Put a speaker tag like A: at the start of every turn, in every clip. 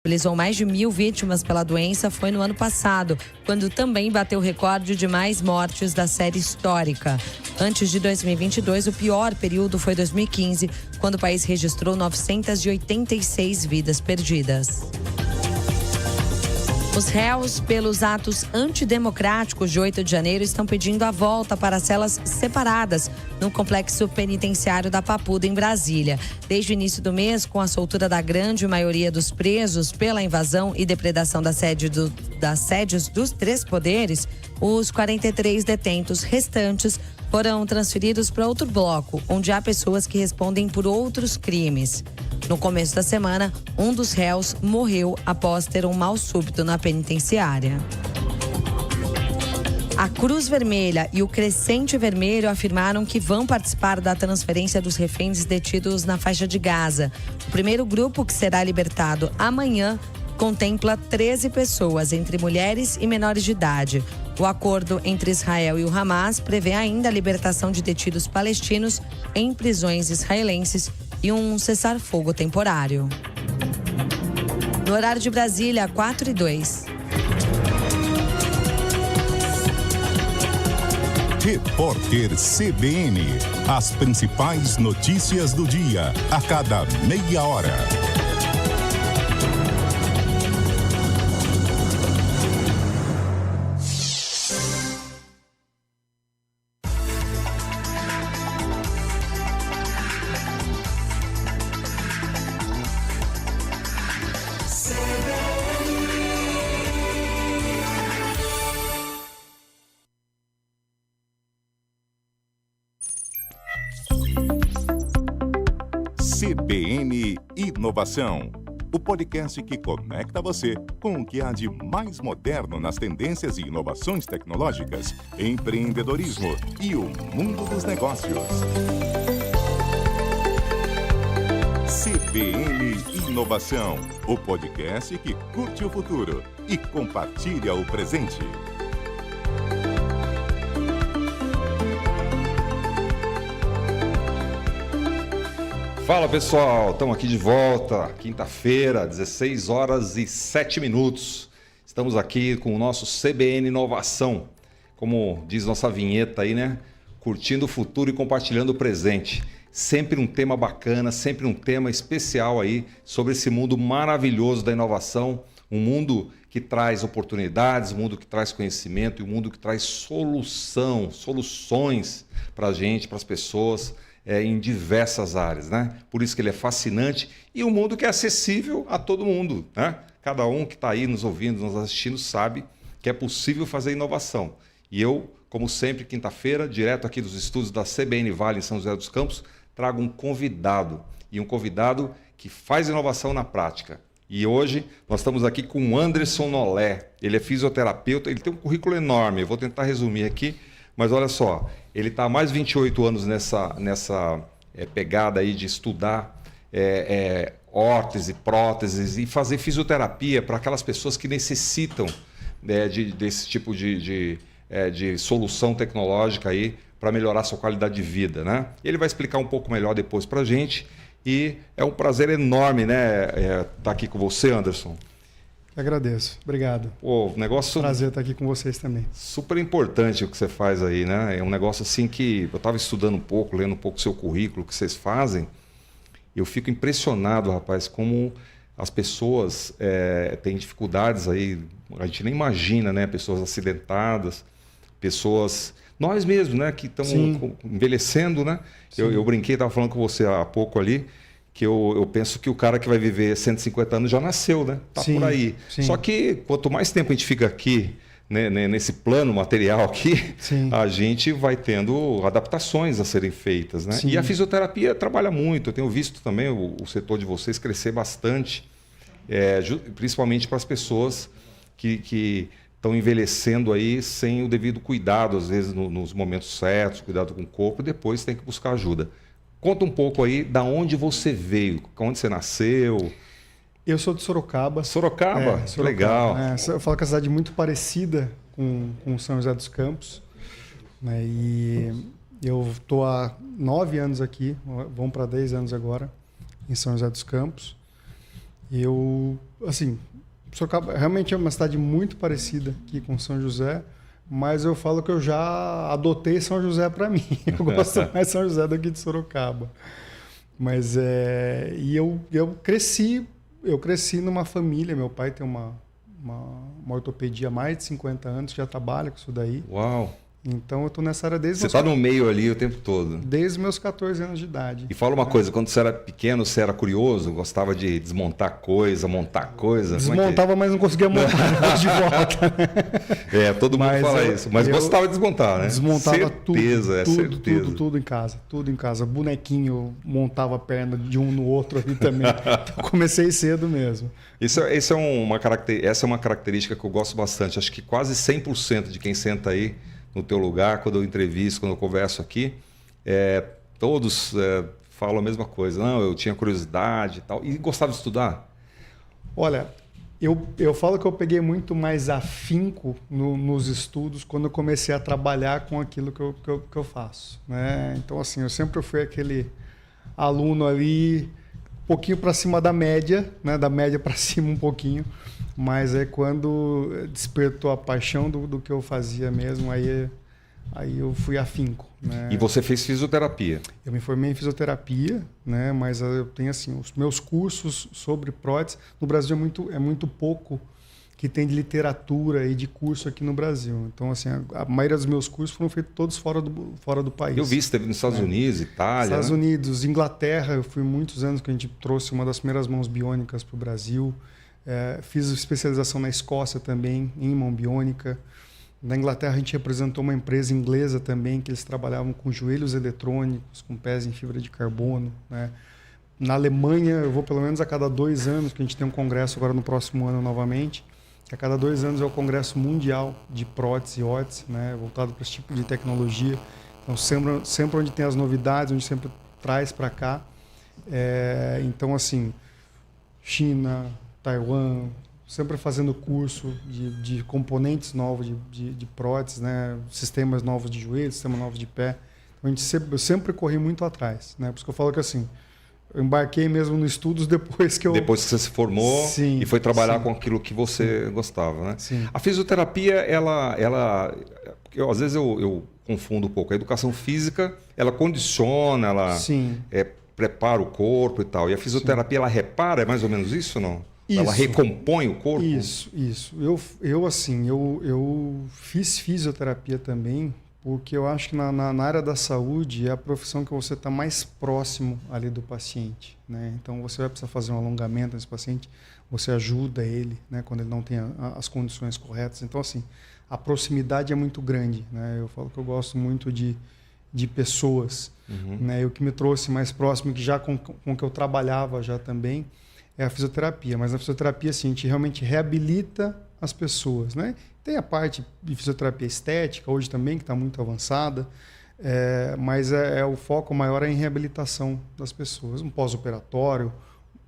A: Contabilizou mais de 1.000 vítimas pela doença foi no ano passado, quando também bateu o recorde de mais mortes da série histórica. Antes de 2022, o pior período foi 2015, quando o país registrou 986 vidas perdidas. Os réus pelos atos antidemocráticos de 8 de janeiro estão pedindo a volta para celas separadas no complexo penitenciário da Papuda, em Brasília. Desde o início do mês, com a soltura da grande maioria dos presos pela invasão e depredação das sedes dos 3 poderes, os 43 detentos restantes foram transferidos para outro bloco, onde há pessoas que respondem por outros crimes. No começo da semana, um dos réus morreu após ter um mal súbito na penitenciária. A Cruz Vermelha e o Crescente Vermelho afirmaram que vão participar da transferência dos reféns detidos na faixa de Gaza. O primeiro grupo, que será libertado amanhã, contempla 13 pessoas, entre mulheres e menores de idade. O acordo entre Israel e o Hamas prevê ainda a libertação de detidos palestinos em prisões israelenses e um cessar-fogo temporário. No horário de Brasília, 4:02.
B: Repórter CBN. As principais notícias do dia, a cada meia hora. CBN Inovação, o podcast que conecta você com o que há de mais moderno nas tendências e inovações tecnológicas, empreendedorismo e o mundo dos negócios. CBN Inovação, o podcast que curte o futuro e compartilha o presente.
C: Fala pessoal, estamos aqui de volta, quinta-feira, 16 horas e 7 minutos. Estamos aqui com o nosso CBN Inovação, como diz nossa vinheta aí, né? Curtindo o futuro e compartilhando o presente. Sempre um tema bacana, sempre um tema especial aí sobre esse mundo maravilhoso da inovação, um mundo que traz oportunidades, um mundo que traz conhecimento e um mundo que traz soluções para a gente, para as pessoas, em diversas áreas, né? Por isso que ele é fascinante e um mundo que é acessível a todo mundo, né? Cada um que está aí nos ouvindo, nos assistindo, sabe que é possível fazer inovação. E eu, como sempre, quinta-feira, direto aqui dos estúdios da CBN Vale em São José dos Campos, trago um convidado, e um convidado que faz inovação na prática. E hoje nós estamos aqui com o Anderson Nolé. Ele é fisioterapeuta, ele tem um currículo enorme, eu vou tentar resumir aqui, mas olha só, ele está há mais de 28 anos nessa pegada aí de estudar órtese, próteses e fazer fisioterapia para aquelas pessoas que necessitam desse tipo de solução tecnológica aí para melhorar a sua qualidade de vida, né? Ele vai explicar um pouco melhor depois para a gente e é um prazer enorme, né, estar aqui com você, Anderson.
D: Agradeço, obrigado.
C: Pô, negócio...
D: Prazer estar aqui com vocês também.
C: Super importante o que você faz aí, né? É um negócio assim que eu estava estudando um pouco, lendo um pouco o seu currículo, o que vocês fazem. Eu fico impressionado, rapaz, como as pessoas têm dificuldades aí, a gente nem imagina, né? Pessoas acidentadas, pessoas... Nós mesmos, né? Que estamos envelhecendo, né? Eu brinquei, estava falando com você há pouco ali, que eu penso que o cara que vai viver 150 anos já nasceu, né? Tá por aí. Sim. Só que quanto mais tempo a gente fica aqui, né, nesse plano material aqui, a gente vai tendo adaptações a serem feitas, né? E a fisioterapia trabalha muito. Eu tenho visto também o setor de vocês crescer bastante, principalmente para as pessoas que estão envelhecendo aí sem o devido cuidado, às vezes nos momentos certos, cuidado com o corpo, e depois tem que buscar ajuda. Conta um pouco aí da onde você veio, onde você nasceu.
D: Eu sou de Sorocaba.
C: Sorocaba? Legal.
D: Eu falo que é uma cidade muito parecida com São José dos Campos, né? E eu estou há 9 anos aqui, vão para 10 anos agora, em São José dos Campos. Assim, Sorocaba realmente é uma cidade muito parecida aqui com São José, mas eu falo que eu já adotei São José para mim. Eu gosto mais de São José do que de Sorocaba. Mas e eu cresci numa família. Meu pai tem uma ortopedia há mais de 50 anos, já trabalha com isso daí.
C: Uau!
D: Então eu estou nessa área desde...
C: Você está no meio ali o tempo todo.
D: Desde os meus 14 anos de idade.
C: E fala uma coisa, quando você era pequeno, você era curioso? Gostava de desmontar coisa, montar coisa?
D: Desmontava, mas não conseguia montar de volta.
C: Todo mundo fala isso. Mas gostava de desmontar, né?
D: Desmontava
C: certeza.
D: Tudo em casa. Tudo em casa. Bonequinho, montava a perna de um no outro ali também. Então comecei cedo mesmo.
C: Essa é uma característica que eu gosto bastante. Acho que quase 100% de quem senta aí no teu lugar, quando eu entrevisto, quando eu converso aqui, todos falam a mesma coisa. Não, eu tinha curiosidade e tal. E gostava de estudar?
D: Olha, eu falo que eu peguei muito mais afinco nos estudos quando eu comecei a trabalhar com aquilo que eu faço, né? Então, assim, eu sempre fui aquele aluno ali, um pouquinho para cima da média, né? Da média para cima um pouquinho. Mas quando despertou a paixão do que eu fazia mesmo, aí eu fui afinco, né?
C: E você fez fisioterapia?
D: Eu me formei em fisioterapia, né? Mas eu tenho assim, os meus cursos sobre prótese. No Brasil é muito pouco que tem de literatura e de curso aqui no Brasil. Então, assim, a maioria dos meus cursos foram feitos todos fora do país.
C: Eu vi, você esteve nos Estados Unidos, Itália...
D: Estados Unidos, Inglaterra, eu fui muitos anos que a gente trouxe uma das primeiras mãos biônicas para o Brasil. Fiz especialização na Escócia também, em mão biônica. Na Inglaterra, a gente representou uma empresa inglesa também, que eles trabalhavam com joelhos eletrônicos, com pés em fibra de carbono, né? Na Alemanha, eu vou pelo menos a cada 2 anos, que a gente tem um congresso agora no próximo ano novamente. A cada 2 anos é o Congresso Mundial de Prótese e Órtese, né? Voltado para esse tipo de tecnologia. Então, sempre onde tem as novidades, onde sempre traz para cá. Então, assim, China... Taiwan, sempre fazendo curso de componentes novos de próteses, né? Sistemas novos de joelho, sistemas novos de pé. Então, eu sempre corri muito atrás, né? Por isso que eu falo que assim, eu embarquei mesmo nos estudos depois que
C: você se formou e foi trabalhar com aquilo que você gostava, né?
D: Sim.
C: A fisioterapia, às vezes eu confundo um pouco. A educação física, ela condiciona, ela prepara o corpo e tal. E a fisioterapia, ela repara, é mais ou menos isso ou não?
D: Isso.
C: Ela recompõe o corpo?
D: Isso. Eu fiz fisioterapia também, porque eu acho que na área da saúde é a profissão que você está mais próximo ali do paciente, né? Então, você vai precisar fazer um alongamento nesse paciente, você ajuda ele, né, quando ele não tem as condições corretas. Então, assim, a proximidade é muito grande, né? Eu falo que eu gosto muito de pessoas, né? E o que me trouxe mais próximo, que já com que eu trabalhava já também, é a fisioterapia. Mas na fisioterapia, assim, a gente realmente reabilita as pessoas, né? Tem a parte de fisioterapia estética hoje também, que está muito avançada, mas o foco maior é em reabilitação das pessoas. Um pós-operatório,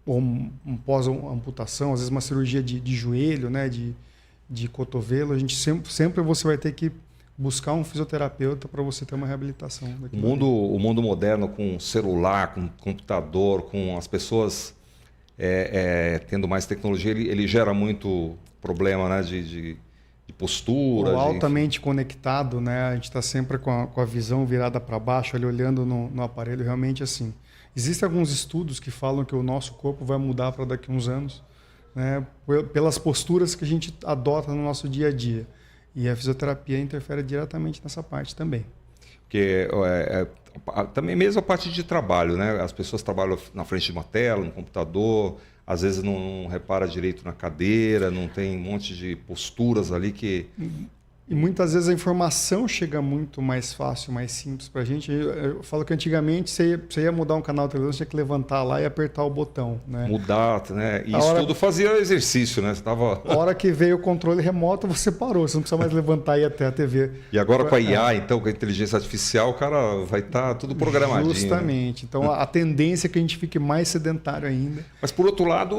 D: ou um pós-amputação, às vezes uma cirurgia de joelho, né? De cotovelo. A gente sempre você vai ter que buscar um fisioterapeuta para você ter uma reabilitação.
C: O mundo moderno, com celular, com computador, com as pessoas... tendo mais tecnologia, ele gera muito problema, né, de postura.
D: Altamente conectado, né? A gente está sempre com a visão virada para baixo, ali olhando no aparelho. Realmente, assim, existem alguns estudos que falam que o nosso corpo vai mudar para daqui a uns anos, né, pelas posturas que a gente adota no nosso dia a dia. E a fisioterapia interfere diretamente nessa parte também.
C: Porque também mesmo a parte de trabalho, né? As pessoas trabalham na frente de uma tela, no computador, às vezes não repara direito na cadeira, não tem um monte de posturas ali que...
D: E muitas vezes a informação chega muito mais fácil, mais simples para a gente. Eu falo que antigamente você ia mudar um canal de televisão, você tinha que levantar lá e apertar o botão, né?
C: Mudar, né? E isso tudo fazia exercício, né?
D: A hora que veio o controle remoto, você parou, você não precisa mais levantar e ir até a TV.
C: E agora com a IA, então, com a inteligência artificial, o cara vai estar tudo programadinho.
D: Justamente. Né? Então a tendência é que a gente fique mais sedentário ainda.
C: Mas por outro lado,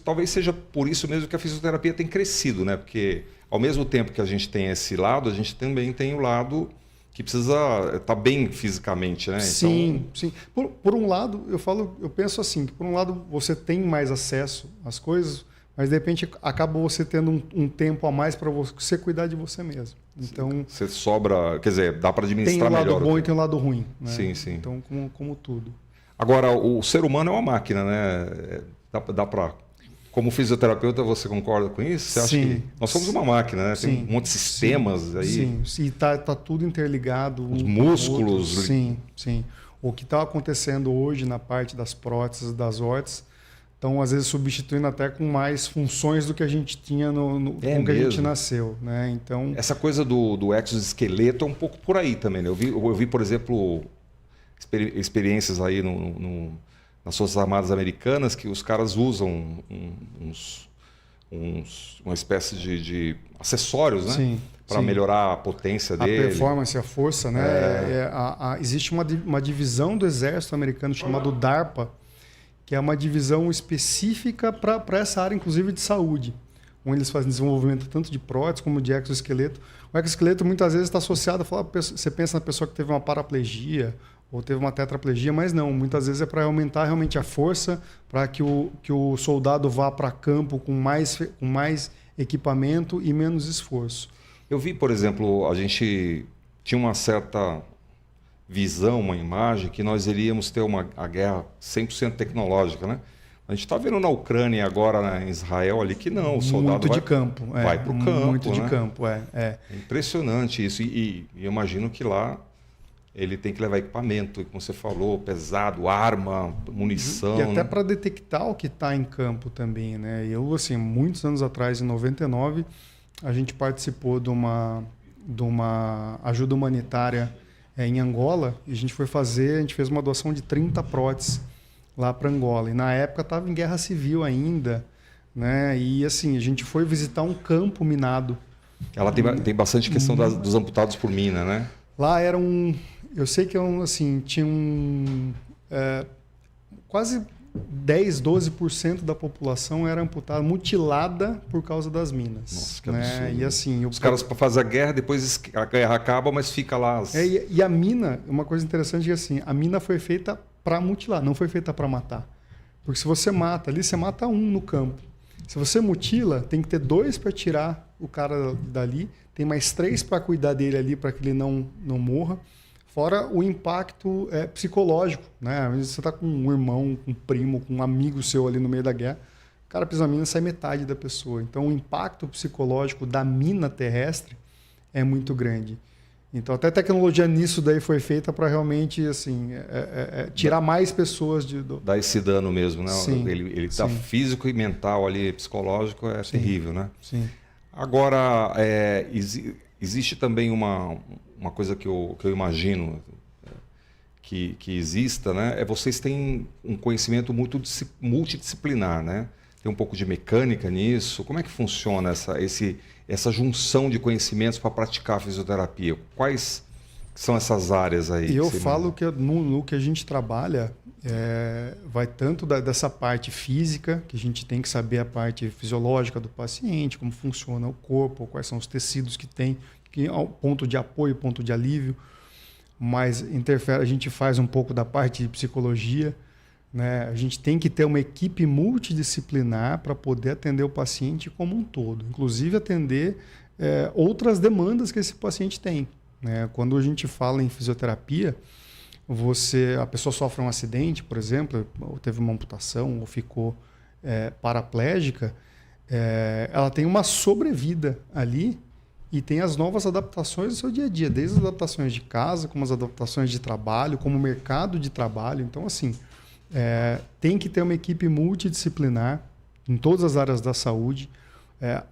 C: talvez seja por isso mesmo que a fisioterapia tem crescido, né? Porque ao mesmo tempo que a gente tem esse lado, a gente também tem o lado que precisa estar bem fisicamente, né?
D: Sim, sim. Por um lado, eu penso assim, que por um lado você tem mais acesso às coisas, mas de repente acaba você tendo um tempo a mais para você cuidar de você mesmo. Então
C: você sobra, quer dizer, dá para administrar
D: melhor. Tem um lado bom
C: e
D: tem um lado ruim, né?
C: Sim, sim.
D: Então, como tudo.
C: Agora, o ser humano é uma máquina, né? Dá para... Como fisioterapeuta, você concorda com isso? Você acha que nós somos uma máquina, né? Tem um monte de sistemas aí.
D: Sim, e tá tudo interligado.
C: Os músculos.
D: Sim. O que está acontecendo hoje na parte das próteses, das órteses, estão às vezes substituindo até com mais funções do que a gente tinha com que a gente nasceu, né? Então
C: essa coisa do exoesqueleto é um pouco por aí também, né? Eu vi, por exemplo, experiências aí nas Forças Armadas Americanas que os caras usam uma espécie de acessórios, né? Para melhorar a potência dele.
D: A performance, a força, né? Existe uma divisão do exército americano chamada DARPA, que é uma divisão específica para essa área, inclusive de saúde, onde eles fazem desenvolvimento tanto de prótese como de exoesqueleto. O exoesqueleto muitas vezes está associado você pensa na pessoa que teve uma paraplegia ou teve uma tetraplegia, mas não, muitas vezes é para aumentar realmente a força, para que o soldado vá para campo com mais equipamento e menos esforço.
C: Eu vi, por exemplo, a gente tinha uma certa visão, uma imagem, que nós iríamos ter a guerra 100% tecnológica, né? A gente está vendo na Ucrânia agora, em Israel, ali, que não, o soldado
D: vai para o campo. Muito de campo,
C: É impressionante isso. E eu imagino que lá ele tem que levar equipamento, como você falou, pesado, arma, munição.
D: E até para detectar o que está em campo também, né? Eu, assim, muitos anos atrás, em 99, a gente participou de uma ajuda humanitária em Angola, e a gente fez uma doação de 30 próteses lá para Angola. E na época estava em guerra civil ainda, né? E assim, a gente foi visitar um campo minado.
C: Ela tem bastante questão dos amputados por mina, né?
D: Lá era eu sei que tinha quase 10, 12% da população era amputada, mutilada por causa das minas.
C: Nossa, que
D: né?
C: absurdo.
D: E assim,
C: os caras para fazer a guerra, depois a guerra acaba, mas fica lá.
D: E a mina, uma coisa interessante é que assim, a mina foi feita para mutilar, não foi feita para matar. Porque se você mata ali, você mata um no campo. Se você mutila, tem que ter 2 para tirar o cara dali, tem mais 3 para cuidar dele ali, para que ele não morra. Fora o impacto psicológico, né? Às vezes você está com um irmão, com um primo, com um amigo seu ali no meio da guerra, o cara pisa a mina e sai metade da pessoa. Então o impacto psicológico da mina terrestre é muito grande. Então até a tecnologia nisso daí foi feita para realmente assim, tirar mais pessoas
C: Dá esse dano mesmo, né?
D: Sim,
C: ele tá físico e mental ali, psicológico, terrível, né?
D: Sim.
C: Agora, existe também uma coisa que eu imagino que exista, né? Vocês têm um conhecimento muito multidisciplinar, né? Tem um pouco de mecânica nisso. Como é que funciona essa junção de conhecimentos para praticar a fisioterapia? Quais são essas áreas aí?
D: Eu falo que no que a gente trabalha, vai tanto dessa parte física, que a gente tem que saber a parte fisiológica do paciente, como funciona o corpo, quais são os tecidos que tem, ponto de apoio, ponto de alívio, mas a gente faz um pouco da parte de psicologia, né? A gente tem que ter uma equipe multidisciplinar para poder atender o paciente como um todo, inclusive atender outras demandas que esse paciente tem, né? Quando a gente fala em fisioterapia, a pessoa sofre um acidente, por exemplo, ou teve uma amputação, ou ficou paraplégica, ela tem uma sobrevida ali e tem as novas adaptações do seu dia a dia, desde as adaptações de casa, como as adaptações de trabalho, como o mercado de trabalho. Então, assim, tem que ter uma equipe multidisciplinar em todas as áreas da saúde.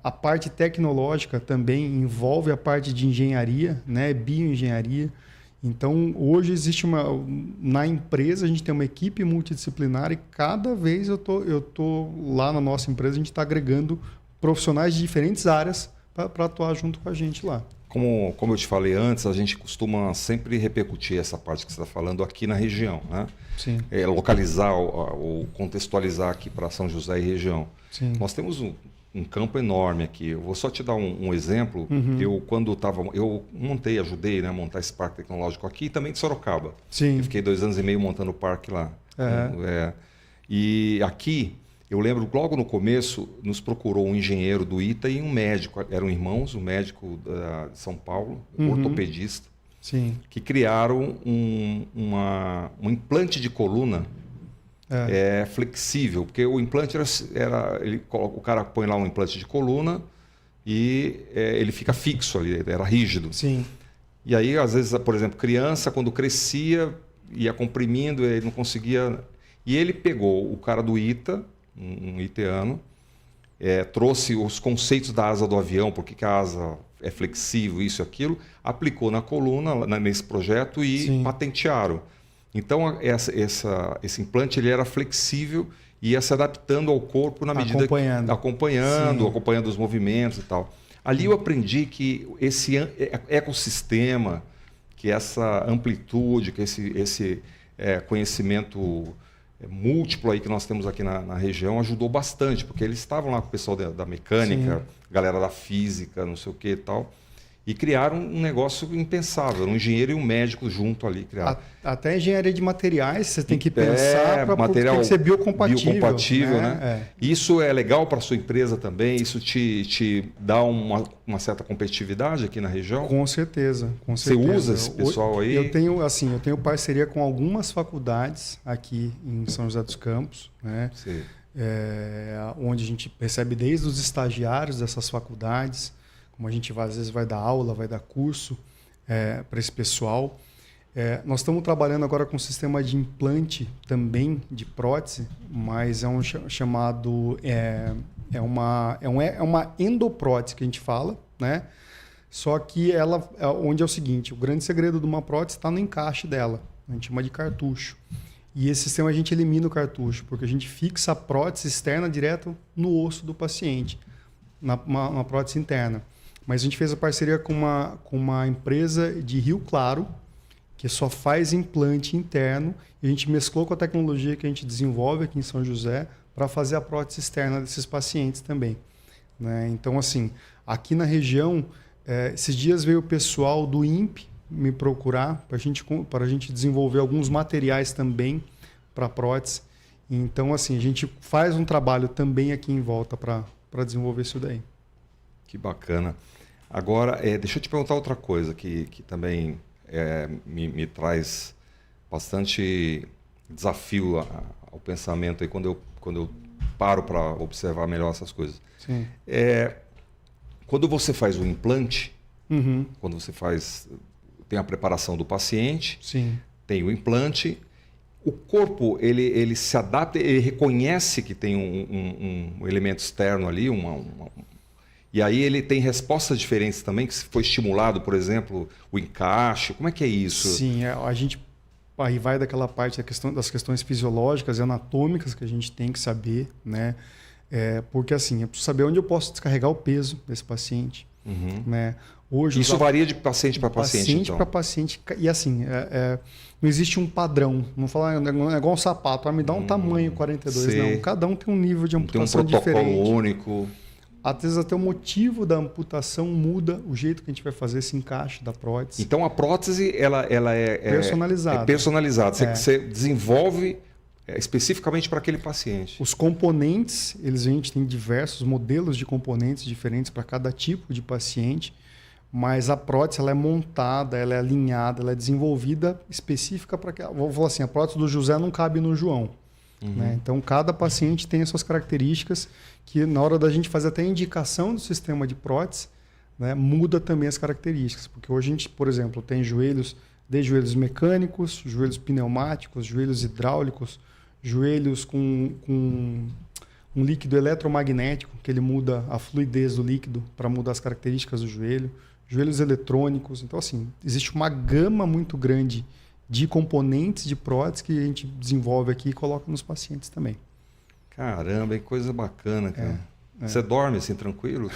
D: A parte tecnológica também envolve a parte de engenharia, né, bioengenharia. Então, hoje existe na empresa, a gente tem uma equipe multidisciplinar e cada vez eu tô lá na nossa empresa, a gente está agregando profissionais de diferentes áreas para atuar junto com a gente lá.
C: como eu te falei antes, a gente costuma sempre repercutir essa parte que você está falando aqui na região, né?
D: Sim.
C: Localizar ou contextualizar aqui para São José e região.
D: Sim.
C: Nós temos um campo enorme aqui. Eu vou só te dar um exemplo. Eu ajudei, né, a montar esse parque tecnológico aqui e também de Sorocaba.
D: Sim.
C: Eu fiquei 2 anos e meio montando o parque lá. E aqui, eu lembro, logo no começo, nos procurou um engenheiro do ITA e um médico. Eram irmãos, um médico de São Paulo, ortopedista,
D: Sim.
C: que criaram um implante de coluna flexível. Porque o implante o cara põe lá um implante de coluna e ele fica fixo ali, era rígido.
D: Sim.
C: E aí, às vezes, por exemplo, criança, quando crescia, ia comprimindo, ele não conseguia... E ele pegou o cara do ITA, um iteano, trouxe os conceitos da asa do avião, por que a asa é flexível, isso e aquilo, aplicou na coluna, nesse projeto e
D: Sim.
C: patentearam. Então, esse implante ele era flexível e ia se adaptando ao corpo na medida acompanhando os movimentos e tal. Ali eu aprendi que esse ecossistema, que essa amplitude, que esse conhecimento múltiplo aí que nós temos aqui na região ajudou bastante, porque eles estavam lá com o pessoal da mecânica, galera da física, não sei o que e tal, e criaram um negócio impensável, um engenheiro e um médico junto ali criaram.
D: Até engenharia de materiais você tem que pensar para
C: material
D: ser biocompatível,
C: né? Isso é legal para a sua empresa também? Isso te dá uma certa competitividade aqui na região?
D: Com certeza.
C: Você usa esse pessoal aí?
D: Eu tenho parceria com algumas faculdades aqui em São José dos Campos, né?
C: Sim.
D: Onde a gente recebe desde os estagiários dessas faculdades, como a gente às vezes vai dar aula, vai dar curso para esse pessoal. Nós estamos trabalhando agora com um sistema de implante também, de prótese, mas é um chamado... É uma endoprótese que a gente fala, né? Só que onde é o seguinte, o grande segredo de uma prótese está no encaixe dela, a gente chama de cartucho. E esse sistema a gente elimina o cartucho, porque a gente fixa a prótese externa direto no osso do paciente, na prótese interna. Mas a gente fez a parceria com uma empresa de Rio Claro, que só faz implante interno, e a gente mesclou com a tecnologia que a gente desenvolve aqui em São José para fazer a prótese externa desses pacientes também, né? Então, assim, aqui na região, esses dias veio o pessoal do INPE me procurar para a gente desenvolver alguns materiais também para prótese. Então, assim, a gente faz um trabalho também aqui em volta para desenvolver isso daí.
C: Que bacana. Agora, deixa eu te perguntar outra coisa que também me traz bastante desafio ao pensamento aí quando eu paro para observar melhor essas coisas.
D: Sim.
C: Quando você faz o implante, quando você tem a preparação do paciente,
D: Sim.
C: tem o implante, o corpo ele se adapta, ele reconhece que tem um elemento externo ali, e aí ele tem respostas diferentes também, que foi estimulado, por exemplo, o encaixe. Como é que é isso?
D: Sim, a gente aí vai daquela parte das questões fisiológicas e anatômicas que a gente tem que saber, né? Porque assim, eu preciso saber onde eu posso descarregar o peso desse paciente, né? Hoje,
C: isso varia de paciente para paciente, então?
D: Paciente para paciente. E assim, não existe um padrão. Não falar é igual um sapato, me dá um tamanho 42.
C: Sei.
D: Não, cada um tem um nível de amputação
C: diferente. Tem um protocolo
D: diferente.
C: único.
D: Às vezes até o motivo da amputação muda o jeito que a gente vai fazer esse encaixe da prótese.
C: Então a prótese ela é
D: personalizada.
C: É personalizada. Você desenvolve especificamente para aquele paciente.
D: Os componentes, a gente tem diversos modelos de componentes diferentes para cada tipo de paciente, mas a prótese ela é montada, ela é alinhada, ela é desenvolvida específica para aquela. Vou falar assim, a prótese do José não cabe no João. Né? Então, cada paciente tem as suas características que, na hora da gente fazer até a indicação do sistema de prótese, né, muda também as características. Porque hoje a gente, por exemplo, tem desde joelhos mecânicos, joelhos pneumáticos, joelhos hidráulicos, joelhos com um líquido eletromagnético, que ele muda a fluidez do líquido para mudar as características do joelho, joelhos eletrônicos. Então, assim, existe uma gama muito grande de componentes de prótese que a gente desenvolve aqui e coloca nos pacientes também.
C: Caramba, que coisa bacana, cara. Você dorme assim tranquilo?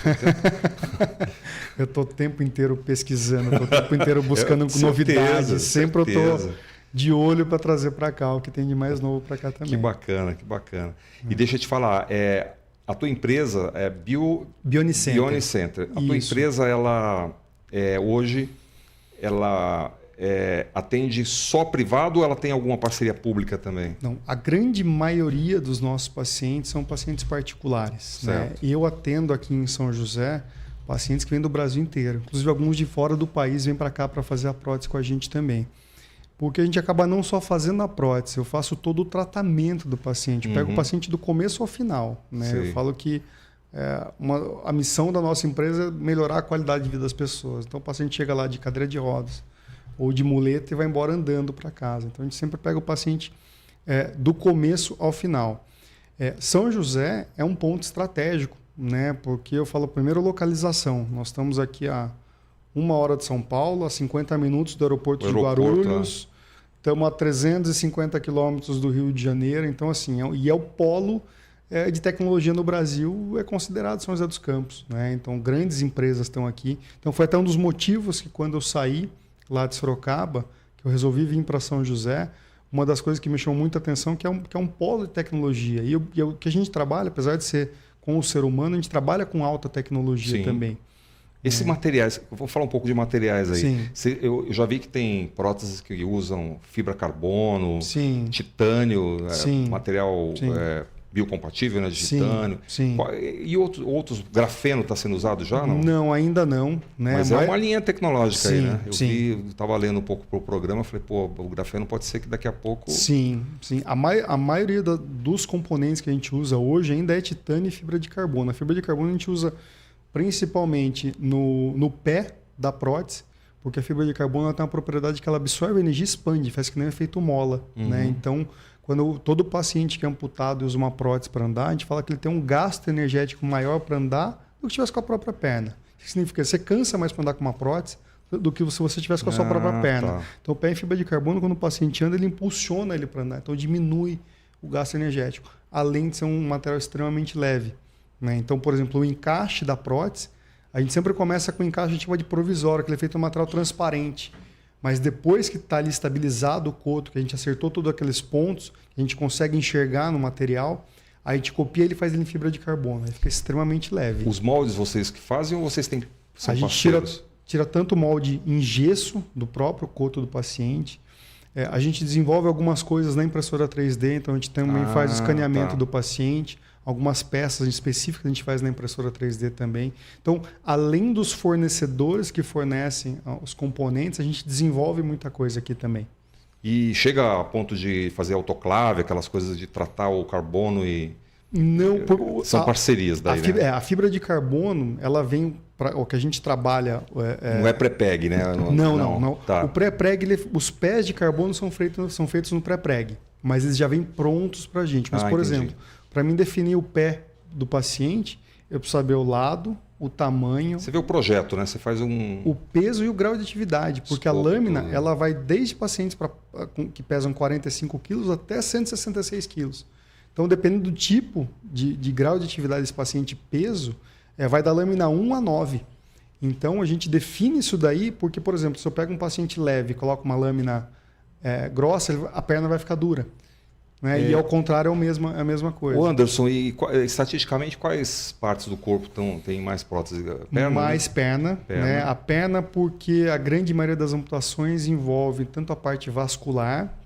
D: Eu estou o tempo inteiro pesquisando, estou o tempo inteiro buscando novidades. Sempre eu estou de olho para trazer para cá o que tem de mais novo para cá também.
C: Que bacana, que bacana. E deixa eu te falar, a tua empresa é Bionicenter. A tua empresa, ela hoje, ela atende só privado ou ela tem alguma parceria pública também?
D: Não, a grande maioria dos nossos pacientes são pacientes particulares. Né? E eu atendo aqui em São José pacientes que vêm do Brasil inteiro. Inclusive, alguns de fora do país vêm para cá para fazer a prótese com a gente também. Porque a gente acaba não só fazendo a prótese, eu faço todo o tratamento do paciente. Eu pego o paciente do começo ao final. Né? Eu falo que a missão da nossa empresa é melhorar a qualidade de vida das pessoas. Então, o paciente chega lá de cadeira de rodas ou de muleta e vai embora andando para casa. Então, a gente sempre pega o paciente do começo ao final. São José é um ponto estratégico, né? Porque eu falo primeiro localização. Nós estamos aqui a 1 hora de São Paulo, a 50 minutos do aeroporto de Guarulhos. Estamos a 350 quilômetros do Rio de Janeiro. Então, assim, é o polo de tecnologia no Brasil, é considerado São José dos Campos. Né? Então, grandes empresas estão aqui. Então, foi até um dos motivos que quando eu saí lá de Sorocaba, que eu resolvi vir para São José, uma das coisas que me chamou muita atenção que é um polo de tecnologia. E o que a gente trabalha, apesar de ser com o ser humano, a gente trabalha com alta tecnologia também.
C: Esses materiais, eu vou falar um pouco de materiais aí.
D: Sim.
C: Eu já vi que tem próteses que usam fibra carbono, titânio, material biocompatível, né, de titânio.
D: Sim.
C: E outros, grafeno está sendo usado já? Não,
D: não ainda não. Né?
C: Mas é uma linha tecnológica aí, né? Eu estava lendo um pouco para o programa, falei, o grafeno pode ser que daqui a pouco...
D: Sim. A maioria dos componentes que a gente usa hoje ainda é titânio e fibra de carbono. A fibra de carbono a gente usa principalmente no pé da prótese, porque a fibra de carbono ela tem uma propriedade que ela absorve energia e expande, faz que nem efeito mola. Né? Então, quando todo paciente que é amputado e usa uma prótese para andar, a gente fala que ele tem um gasto energético maior para andar do que se tivesse com a própria perna. O que significa? Você cansa mais para andar com uma prótese do que se você tivesse com a sua própria perna. Tá. Então, o pé em fibra de carbono, quando o paciente anda, ele impulsiona ele para andar. Então, diminui o gasto energético, além de ser um material extremamente leve. Né? Então, por exemplo, o encaixe da prótese, a gente sempre começa com o encaixe de provisório, que ele é feito de um material transparente. Mas depois que está ali estabilizado o coto, que a gente acertou todos aqueles pontos, que a gente consegue enxergar no material, a gente copia ele e faz ele em fibra de carbono. Aí fica extremamente leve.
C: Os moldes vocês que fazem ou vocês têm
D: são parceiros? A gente tira tanto o molde em gesso do próprio coto do paciente. A gente desenvolve algumas coisas na impressora 3D, então a gente também faz o escaneamento do paciente. Algumas peças específicas a gente faz na impressora 3D também. Então, além dos fornecedores que fornecem os componentes, a gente desenvolve muita coisa aqui também.
C: E chega a ponto de fazer autoclave, aquelas coisas de tratar o carbono e...
D: Não,
C: são parcerias daí, né?
D: A fibra de carbono, ela vem para o que a gente trabalha...
C: Não é pré-preg, né?
D: Não.
C: Tá.
D: O pré-preg, os pés de carbono são feitos no pré-preg, mas eles já vêm prontos para a gente. Mas, por exemplo, para mim definir o pé do paciente, eu preciso saber o lado, o tamanho...
C: Você vê o projeto, né? Você faz
D: o peso e o grau de atividade, porque a lâmina ela vai desde pacientes que pesam 45 quilos até 166 quilos. Então, dependendo do tipo de grau de atividade desse paciente peso, vai da lâmina 1 a 9. Então, a gente define isso daí porque, por exemplo, se eu pego um paciente leve e coloco uma lâmina grossa, a perna vai ficar dura. Né? E ao contrário, é a mesma coisa.
C: O Anderson, e estatisticamente, quais partes do corpo têm mais prótese? Perna?
D: Mais perna. Né? A perna, porque a grande maioria das amputações envolve tanto a parte vascular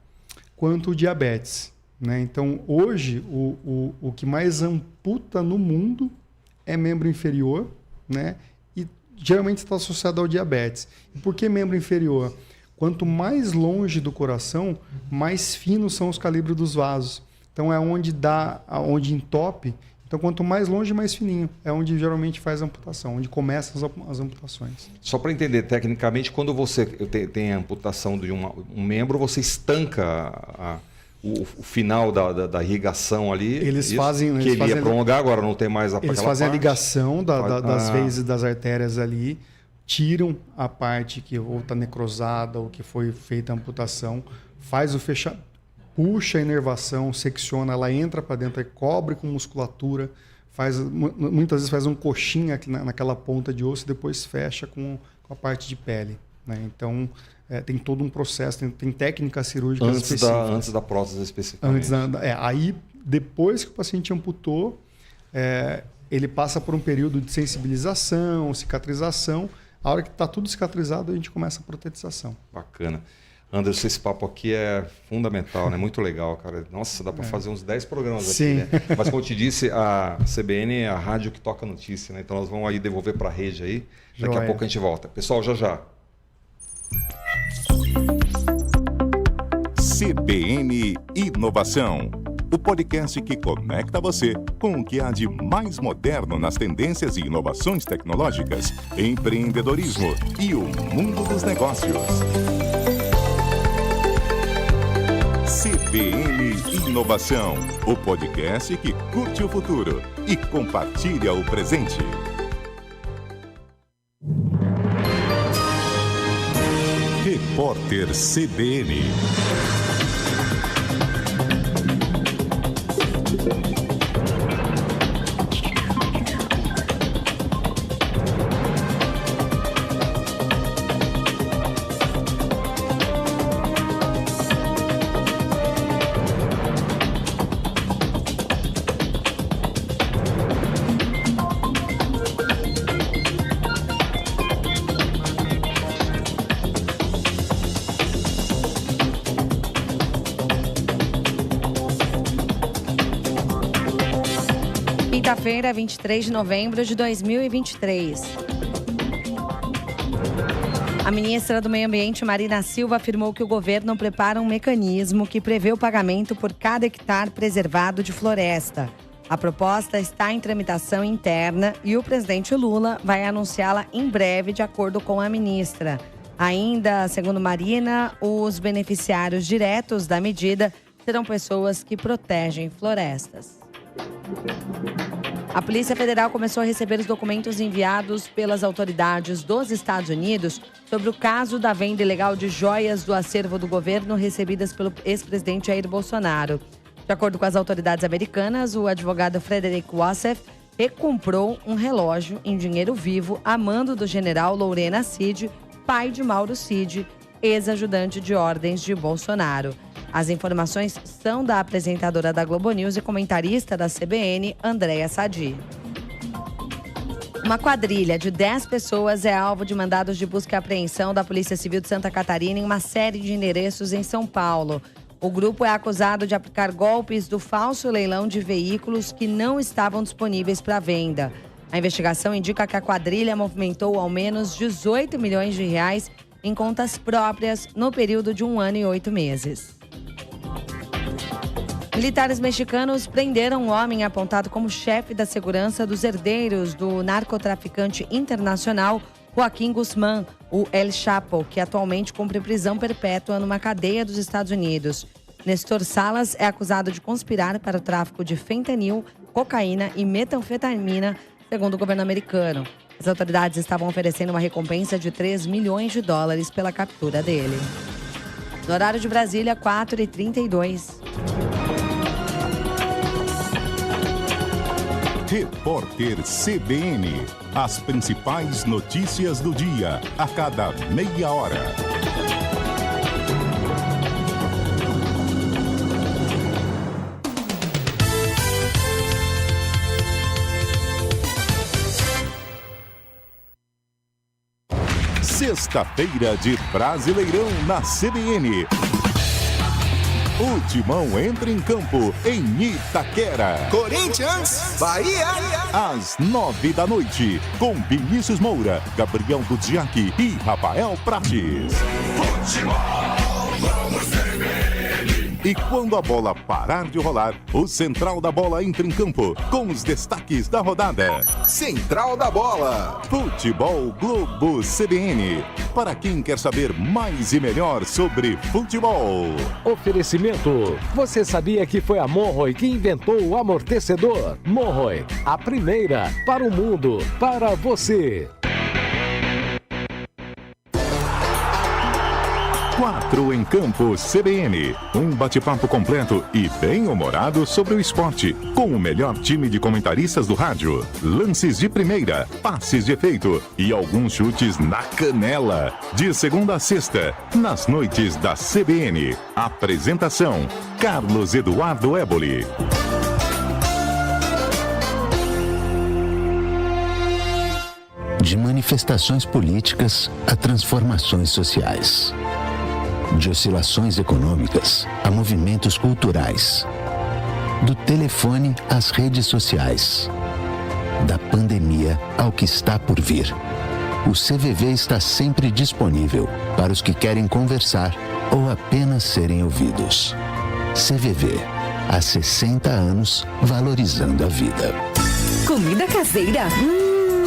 D: quanto o diabetes. Né? Então, hoje, o que mais amputa no mundo é membro inferior, né? E geralmente está associado ao diabetes. E por que membro inferior? Quanto mais longe do coração, mais finos são os calibres dos vasos. Então, é onde entope. Então, quanto mais longe, mais fininho. É onde geralmente faz a amputação, onde começam as amputações.
C: Só para entender, tecnicamente, quando você tem a amputação de um membro, você estanca o final da irrigação ali.
D: Eles fazem...
C: Que ele ia prolongar, agora não tem mais
D: Eles fazem a ligação das veias e das artérias ali, tiram a parte que ou está necrosada ou que foi feita a amputação, faz o puxa a inervação, secciona, ela entra para dentro, cobre com musculatura, muitas vezes faz um coxinha aqui naquela ponta de osso e depois fecha com a parte de pele, né? Então, tem todo um processo, tem técnicas cirúrgicas específicas.
C: Antes da prótese especificamente.
D: Aí, depois que o paciente amputou, ele passa por um período de sensibilização, cicatrização. A hora que está tudo cicatrizado, a gente começa a protetização.
C: Bacana. Anderson, esse papo aqui é fundamental, né? Muito legal, cara. Nossa, dá para fazer uns 10 programas
D: Sim.
C: aqui, né? Mas como eu te disse, a CBN é a rádio que toca notícia, né? Então nós vamos aí devolver para a rede aí. Daqui a pouco a gente volta. Pessoal, já.
B: CBN Inovação, o podcast que conecta você com o que há de mais moderno nas tendências e inovações tecnológicas, empreendedorismo e o mundo dos negócios. CBN Inovação, o podcast que curte o futuro e compartilha o presente. Repórter CBN.
A: Quinta-feira, 23 de novembro de 2023. A ministra do Meio Ambiente, Marina Silva, afirmou que o governo prepara um mecanismo que prevê o pagamento por cada hectare preservado de floresta. A proposta está em tramitação interna e o presidente Lula vai anunciá-la em breve, de acordo com a ministra. Ainda, segundo Marina, os beneficiários diretos da medida serão pessoas que protegem florestas. A Polícia Federal começou a receber os documentos enviados pelas autoridades dos Estados Unidos sobre o caso da venda ilegal de joias do acervo do governo recebidas pelo ex-presidente Jair Bolsonaro. De acordo com as autoridades americanas, o advogado Frederick Wassef recomprou um relógio em dinheiro vivo a mando do general Lorena Cid, pai de Mauro Cid, ex-ajudante de ordens de Bolsonaro. As informações são da apresentadora da Globo News e comentarista da CBN, Andréa Sadi. Uma quadrilha de 10 pessoas é alvo de mandados de busca e apreensão da Polícia Civil de Santa Catarina em uma série de endereços em São Paulo. O grupo é acusado de aplicar golpes do falso leilão de veículos que não estavam disponíveis para venda. A investigação indica que a quadrilha movimentou ao menos 18 milhões de reais em contas próprias no período de 1 ano e 8 meses. Militares mexicanos prenderam um homem apontado como chefe da segurança dos herdeiros do narcotraficante internacional Joaquim Guzmán, o El Chapo, que atualmente cumpre prisão perpétua numa cadeia dos Estados Unidos. Nestor Salas é acusado de conspirar para o tráfico de fentanil, cocaína e metanfetamina, segundo o governo americano. As autoridades estavam oferecendo uma recompensa de $3 milhões pela captura dele. No horário de Brasília, 4h32.
B: Repórter CBN. As principais notícias do dia, a cada meia hora. Sexta-feira de Brasileirão na CBN. O Timão entra em campo em Itaquera.
E: Corinthians, Bahia.
B: Às 9 da noite, com Vinícius Moura, Gabriel Dudziak e Rafael Prates. E quando a bola parar de rolar, o Central da Bola entra em campo com os destaques da rodada.
E: Central da Bola.
B: Futebol Globo CBN. Para quem quer saber mais e melhor sobre futebol.
F: Oferecimento. Você sabia que foi a Monroe que inventou o amortecedor? Monroe, a primeira para o mundo, para você.
B: 4 em Campo CBN. Um bate-papo completo e bem-humorado sobre o esporte, com o melhor time de comentaristas do rádio. Lances de primeira, passes de efeito e alguns chutes na canela. De segunda a sexta, nas noites da CBN. Apresentação: Carlos Eduardo Éboli.
G: De manifestações políticas a transformações sociais. De oscilações econômicas a movimentos culturais. Do telefone às redes sociais. Da pandemia ao que está por vir. O CVV está sempre disponível para os que querem conversar ou apenas serem ouvidos. CVV, há 60 anos valorizando a vida.
H: Comida caseira?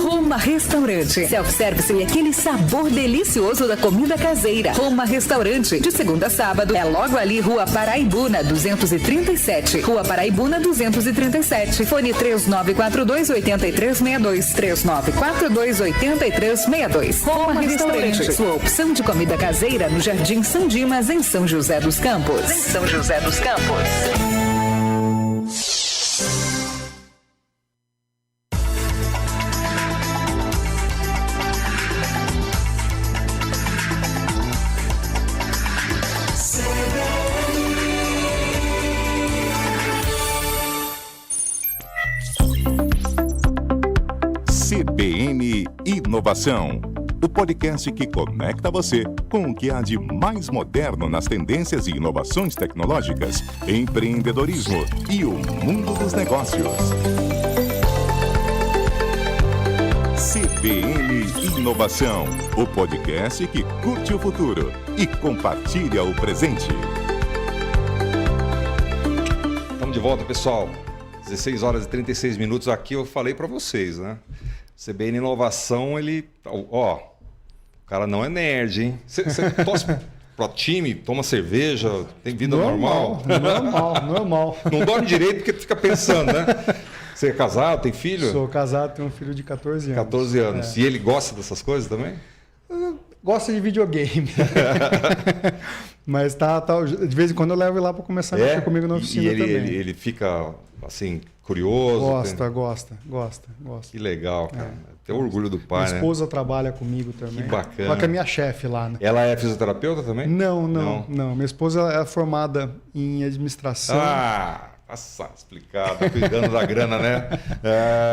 H: Roma Restaurante. Self-service e aquele sabor delicioso da comida caseira. Roma Restaurante. De segunda a sábado. É logo ali, Rua Paraibuna, 237. Rua Paraibuna, 237. Fone 3942-8362. 3942-8362. Roma Restaurante. Sua opção de comida caseira no Jardim São Dimas, em São José dos Campos.
B: CBN Inovação, o podcast que conecta você com o que há de mais moderno nas tendências e inovações tecnológicas, empreendedorismo e o mundo dos negócios. CBN Inovação, o podcast que curte o futuro e compartilha o presente.
C: Estamos de volta, pessoal. 16 horas e 36 minutos aqui, eu falei para vocês, né? CBN Inovação, ele... Ó, o cara não é nerd, hein? Você torce pro time, toma cerveja, tem vida normal?
D: Normal.
C: Não dorme direito porque fica pensando, né? Você é casado, tem filho?
D: Sou casado, tenho um filho de 14 anos.
C: 14 anos.
D: É.
C: E ele gosta dessas coisas também?
D: Gosta de videogame. Mas tá, de vez em quando eu levo ele lá para começar a mexer comigo na oficina também.
C: Ele fica, assim, curioso?
D: Gosta.
C: Que legal, cara. Tem orgulho do pai,
D: Minha esposa trabalha comigo também.
C: Que bacana.
D: Ela que é minha chefe lá, né?
C: Ela é fisioterapeuta também?
D: Não. Minha esposa é formada em administração.
C: Nossa, explicado. Tá cuidando da grana, né?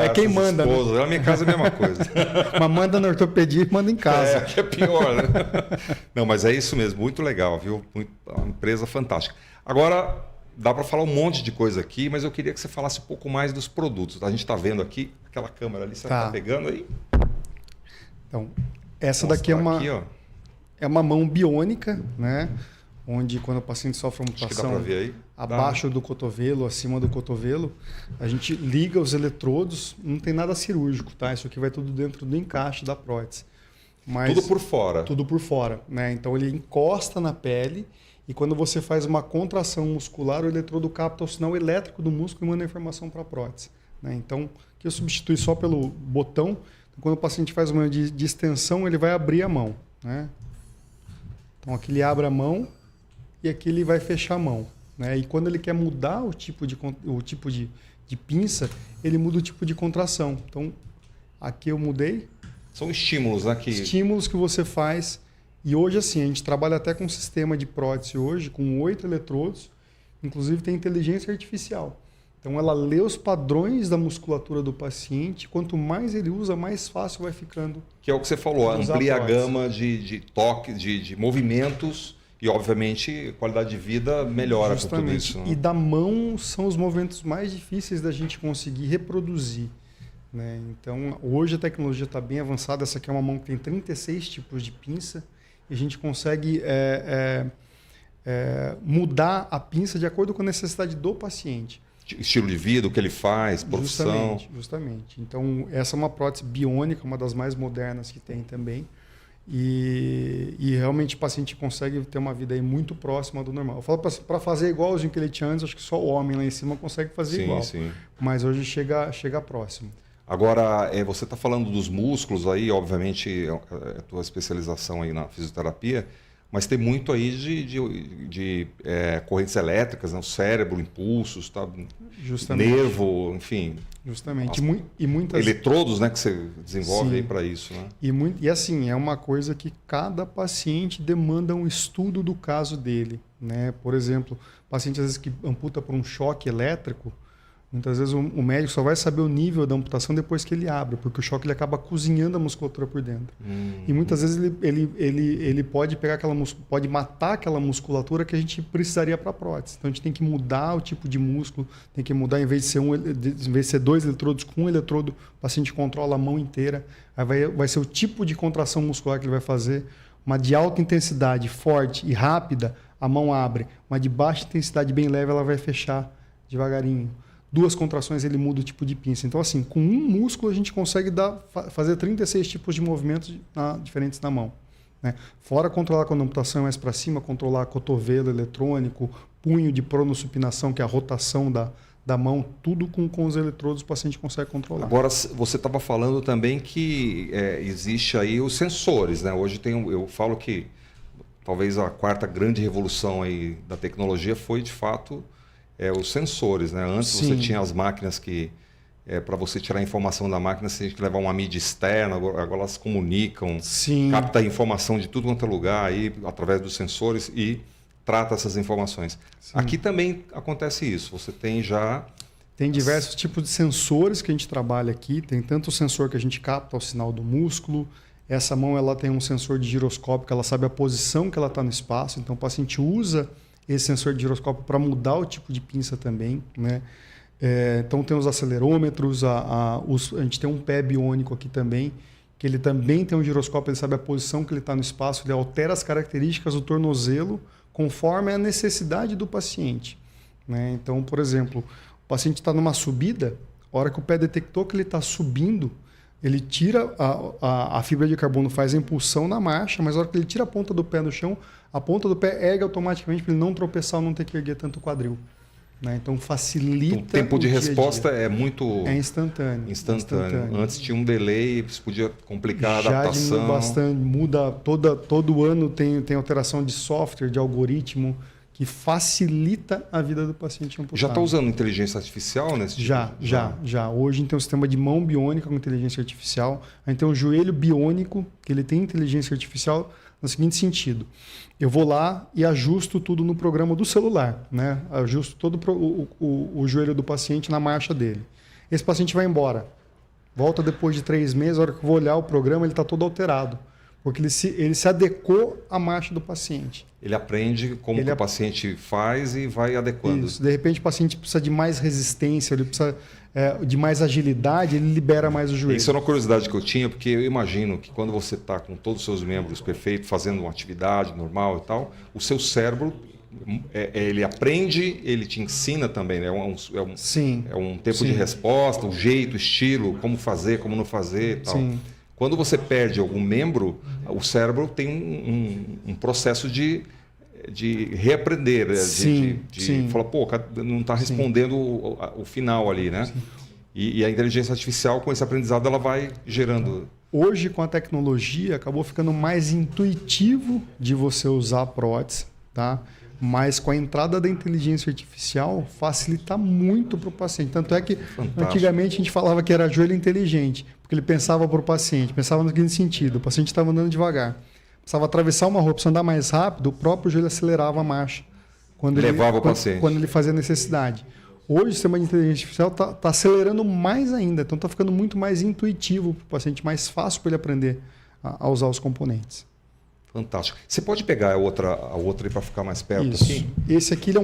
D: É quem manda.
C: Esposas.
D: Né?
C: Na minha casa é a mesma coisa.
D: Mas manda na ortopedia e manda em casa.
C: Que é pior, né? Não, mas é isso mesmo. Muito legal, viu? Uma empresa fantástica. Agora, dá para falar um monte de coisa aqui, mas eu queria que você falasse um pouco mais dos produtos. A gente está vendo aqui, aquela câmera ali, você está pegando aí?
D: Então, essa daqui é uma mão biônica, né? Onde quando o paciente sofre uma mutação abaixo do cotovelo, acima do cotovelo, a gente liga os eletrodos, não tem nada cirúrgico, tá? Isso aqui vai tudo dentro do encaixe da prótese. Mas
C: tudo por fora? Tudo
D: por fora, né? Então ele encosta na pele e quando você faz uma contração muscular, o eletrodo capta o sinal elétrico do músculo e manda a informação para a prótese, né? Então, que eu substitui só pelo botão, quando o paciente faz uma de extensão, ele vai abrir a mão, né? Então aqui ele abre a mão e aqui ele vai fechar a mão, né? E quando ele quer mudar o tipo de pinça, ele muda o tipo de contração. Então, aqui eu mudei.
C: São estímulos, né?
D: Estímulos que você faz. E hoje, assim, a gente trabalha até com um sistema de prótese hoje, com 8 eletrodos. Inclusive, tem inteligência artificial. Então, ela lê os padrões da musculatura do paciente. Quanto mais ele usa, mais fácil vai ficando.
C: Que é o que você falou, amplia a gama de toques, de movimentos. E, obviamente, a qualidade de vida melhora com tudo isso. Né?
D: E da mão são os movimentos mais difíceis da gente conseguir reproduzir, né? Então, hoje a tecnologia está bem avançada. Essa aqui é uma mão que tem 36 tipos de pinça. E a gente consegue mudar a pinça de acordo com a necessidade do paciente.
C: Estilo de vida, o que ele faz, profissão.
D: Justamente. Então, essa é uma prótese biônica, uma das mais modernas que tem também. E realmente o paciente consegue ter uma vida aí muito próxima do normal. Eu falo para fazer igualzinho que ele tinha antes, acho que só o homem lá em cima consegue fazer igual. Sim. Mas hoje chega próximo.
C: Agora, você está falando dos músculos aí, obviamente, é a tua especialização aí na fisioterapia, mas tem muito aí de correntes elétricas, né? O cérebro, impulsos, tá? Nervo, enfim.
D: Justamente. E muitas
C: eletrodos, né, que você desenvolve
D: Sim.
C: aí para isso, né?
D: E assim, é uma coisa que cada paciente demanda um estudo do caso dele, né? Por exemplo, paciente às vezes que amputa por um choque elétrico, muitas vezes o médico só vai saber o nível da amputação depois que ele abre, porque o choque ele acaba cozinhando a musculatura por dentro. E muitas vezes ele pode pegar pode matar aquela musculatura que a gente precisaria para a prótese. Então a gente tem que mudar o tipo de músculo, tem que mudar, em vez de ser 2 eletrodos, com um eletrodo o paciente controla a mão inteira. Aí vai ser o tipo de contração muscular que ele vai fazer. Uma de alta intensidade, forte e rápida, a mão abre. Uma de baixa intensidade, bem leve, ela vai fechar devagarinho. 2 contrações ele muda o tipo de pinça. Então, assim, com um músculo a gente consegue fazer 36 tipos de movimentos diferentes na mão, né? Fora controlar quando a amputação é mais para cima, controlar cotovelo eletrônico, punho de pronossupinação, que é a rotação da mão, tudo com os eletrodos o paciente consegue controlar.
C: Agora, você estava falando também que existe aí os sensores, né? Hoje eu falo que talvez a 4ª grande revolução aí da tecnologia foi, de fato, os sensores, né? Antes
D: Sim.
C: você tinha as máquinas que, para você tirar a informação da máquina, você tinha que levar uma mídia externa, agora elas comunicam,
D: Sim.
C: capta a informação de tudo quanto é lugar aí, através dos sensores e trata essas informações.
D: Sim.
C: Aqui também acontece isso, você tem já...
D: Tem diversos tipos de sensores que a gente trabalha aqui, tem tanto o sensor que a gente capta o sinal do músculo, essa mão ela tem um sensor de giroscópio que ela sabe a posição que ela está no espaço, então o paciente usa esse sensor de giroscópio para mudar o tipo de pinça também, né? Então tem os acelerômetros, a gente tem um pé biônico aqui também, que ele também tem um giroscópio, ele sabe a posição que ele está no espaço, ele altera as características do tornozelo conforme a necessidade do paciente, né? Então, por exemplo, o paciente está numa subida, a hora que o pé detectou que ele está subindo, ele tira a fibra de carbono, faz a impulsão na marcha, mas na hora que ele tira a ponta do pé no chão, a ponta do pé ergue automaticamente para ele não tropeçar ou não ter que erguer tanto o quadril, né? Então facilita.
C: O tempo de resposta é muito...
D: É instantâneo.
C: Antes tinha um delay, isso podia complicar a adaptação.
D: Já diminui bastante, muda todo ano tem alteração de software, de algoritmo, que facilita a vida do paciente amputado.
C: Já está usando inteligência artificial nesse tipo?
D: Já. Hoje a gente tem um sistema de mão biônica com inteligência artificial. A gente tem um joelho biônico, que ele tem inteligência artificial no seguinte sentido. Eu vou lá e ajusto tudo no programa do celular, né? Ajusto todo o joelho do paciente na marcha dele. Esse paciente vai embora. Volta depois de 3 meses, a hora que eu vou olhar o programa, ele está todo alterado. Porque ele se adequou à marcha do paciente.
C: Ele aprende como que o paciente faz e vai adequando.
D: Isso. De repente o paciente precisa de mais resistência, ele precisa de mais agilidade, ele libera mais o joelho.
C: Isso é uma curiosidade que eu tinha, porque eu imagino que quando você está com todos os seus membros perfeitos, fazendo uma atividade normal e tal, o seu cérebro, ele aprende, ele te ensina também, né?
D: Sim.
C: É um tempo de resposta, o jeito, o estilo, como fazer, como não fazer e tal. Sim. Quando você perde algum membro, o cérebro tem um processo de reaprender, de falar, pô, não está respondendo o final ali, né? E a inteligência artificial, com esse aprendizado, ela vai gerando...
D: Hoje, com a tecnologia, acabou ficando mais intuitivo de você usar a prótese, tá? Mas com a entrada da inteligência artificial, facilita muito para o paciente. Tanto é que, antigamente, a gente falava que era joelho inteligente, porque ele pensava para o paciente, pensava no seguinte sentido: o paciente estava andando devagar, precisava atravessar uma rua, precisava andar mais rápido, o próprio joelho acelerava a marcha.
C: Levava o paciente.
D: Quando ele fazia necessidade. Hoje, o sistema de inteligência artificial está acelerando mais ainda, então está ficando muito mais intuitivo para o paciente, mais fácil para ele aprender a usar os componentes.
C: Fantástico. Você pode pegar a outra aí para ficar mais perto?
D: Isso.
C: Aqui?
D: Esse aqui ele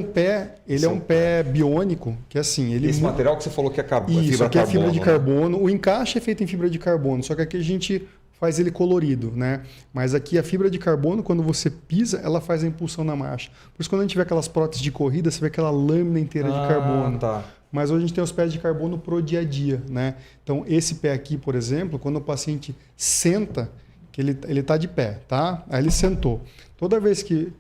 D: é um pé biônico, que assim...
C: Esse material que você falou que é fibra de carbono.
D: Isso, aqui é fibra de carbono. O encaixe é feito em fibra de carbono, só que aqui a gente faz ele colorido, né? Mas aqui a fibra de carbono, quando você pisa, ela faz a impulsão na marcha. Por isso, quando a gente vê aquelas próteses de corrida, você vê aquela lâmina inteira de carbono.
C: Tá.
D: Mas hoje a gente tem os pés de carbono pro dia a dia, né? Então, esse pé aqui, por exemplo, quando o paciente senta, que ele está de pé, tá? Aí ele sentou. Toda vez que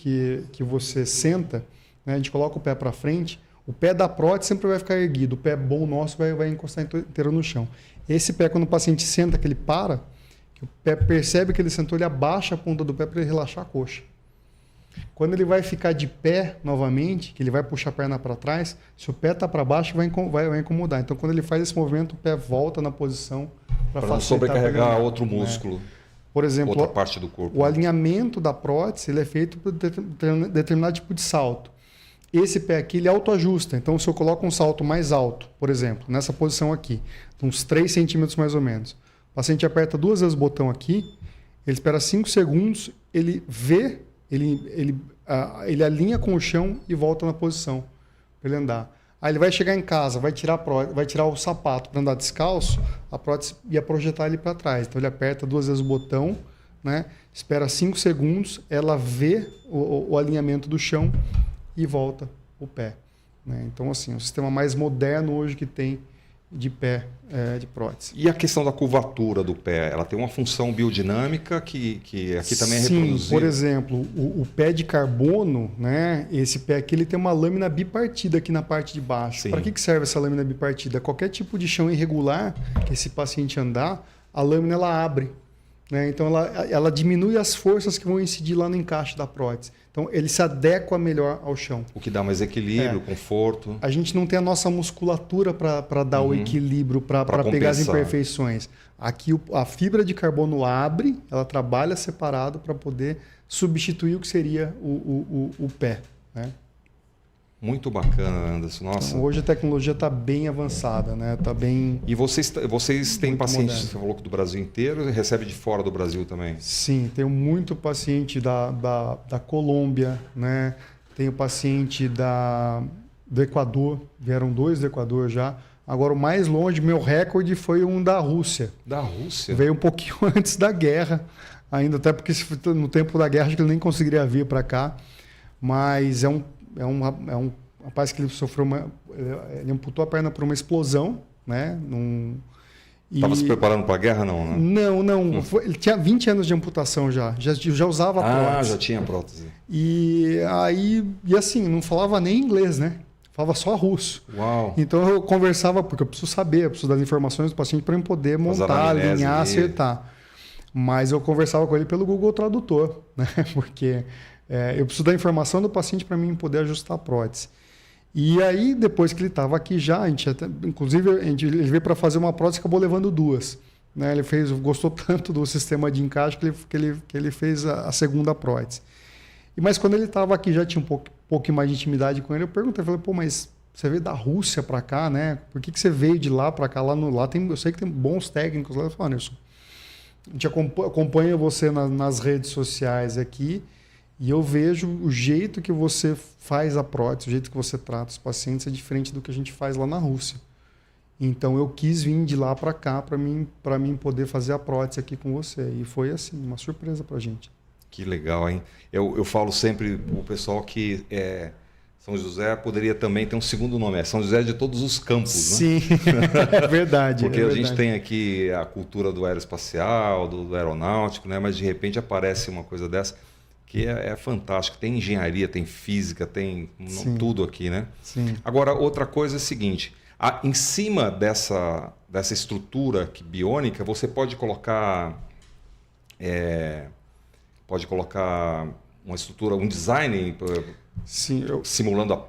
D: você senta, né, a gente coloca o pé para frente, o pé da prótese sempre vai ficar erguido, o pé bom nosso vai encostar inteiro no chão. Esse pé, quando o paciente senta, que ele para, que o pé percebe que ele sentou, ele abaixa a ponta do pé para ele relaxar a coxa. Quando ele vai ficar de pé novamente, que ele vai puxar a perna para trás, se o pé está para baixo, vai incomodar. Então, quando ele faz esse movimento, o pé volta na posição
C: para não sobrecarregar outro músculo.
D: Por exemplo,
C: outra parte do corpo.
D: O alinhamento da prótese ele é feito por determinado tipo de salto. Esse pé aqui ele autoajusta. Então, se eu coloco um salto mais alto, por exemplo, nessa posição aqui, uns 3 centímetros mais ou menos, o paciente aperta 2 vezes o botão aqui, ele espera 5 segundos, ele vê, ele alinha com o chão e volta na posição para ele andar. Aí ele vai chegar em casa, vai tirar o sapato para andar descalço, a prótese ia projetar ele para trás. Então ele aperta 2 vezes o botão, né? Espera 5 segundos, ela vê o alinhamento do chão e volta o pé. Né? Então, assim, o sistema mais moderno hoje que tem de pé de prótese.
C: E a questão da curvatura do pé, ela tem uma função biodinâmica que aqui também é reproduzida?
D: Sim, por exemplo, o pé de carbono, né? Esse pé aqui ele tem uma lâmina bipartida aqui na parte de baixo. Para que serve essa lâmina bipartida? Qualquer tipo de chão irregular que esse paciente andar, a lâmina ela abre. Né? Então ela diminui as forças que vão incidir lá no encaixe da prótese. Então ele se adequa melhor ao chão.
C: O que dá mais equilíbrio, conforto.
D: A gente não tem a nossa musculatura para dar o equilíbrio, para pegar as imperfeições. Aqui a fibra de carbono abre, ela trabalha separado para poder substituir o que seria o pé. Né?
C: Muito bacana, Anderson. Nossa.
D: Então, hoje a tecnologia está bem avançada, né? Tá bem.
C: E vocês têm pacientes,
D: moderno.
C: você falou que do Brasil inteiro, e recebe de fora do Brasil também?
D: Sim, tenho muito paciente da Colômbia, né? Tenho paciente do Equador, vieram 2 do Equador já. Agora o mais longe, meu recorde foi um da Rússia.
C: Da Rússia?
D: Veio um pouquinho antes da guerra, ainda até porque no tempo da guerra acho que ele nem conseguiria vir para cá, mas é um rapaz que ele sofreu ele amputou a perna por uma explosão, né?
C: Estava se preparando para a guerra, não, né?
D: Não. Ele tinha 20 anos de amputação já usava prótese.
C: Já tinha prótese.
D: E assim, não falava nem inglês, né? Falava só russo.
C: Uau.
D: Então eu conversava, porque eu preciso saber, eu preciso das informações do paciente para eu poder montar, alinhar, acertar. Mas eu conversava com ele pelo Google Tradutor, né? Porque eu preciso da informação do paciente para mim poder ajustar a prótese. E aí, depois que ele estava aqui já, ele veio para fazer uma prótese e acabou levando 2. Né? Ele gostou tanto do sistema de encaixe que ele fez a segunda prótese. Mas quando ele estava aqui, já tinha um pouquinho mais de intimidade com ele, eu perguntei, falei, mas você veio da Rússia para cá, né? Por que você veio de lá para cá? Lá eu sei que tem bons técnicos lá. Eu falei, Anderson, a gente acompanha você nas redes sociais aqui, e eu vejo o jeito que você faz a prótese, o jeito que você trata os pacientes é diferente do que a gente faz lá na Rússia. Então eu quis vir de lá para cá para mim poder fazer a prótese aqui com você. E foi assim, uma surpresa para a gente.
C: Que legal, hein? Eu falo sempre para o pessoal que São José poderia também ter um segundo nome. É São José de todos os campos,
D: Sim,
C: né? Sim,
D: é verdade.
C: Porque a gente tem aqui a cultura do aeroespacial, do aeronáutico, né? Mas de repente aparece uma coisa dessa que é fantástico. Tem engenharia, tem física, tem tudo aqui, né?
D: Sim.
C: Agora, outra coisa é a seguinte. Em cima dessa estrutura biônica, você pode colocar uma estrutura, um design,
D: sim,
C: simulando,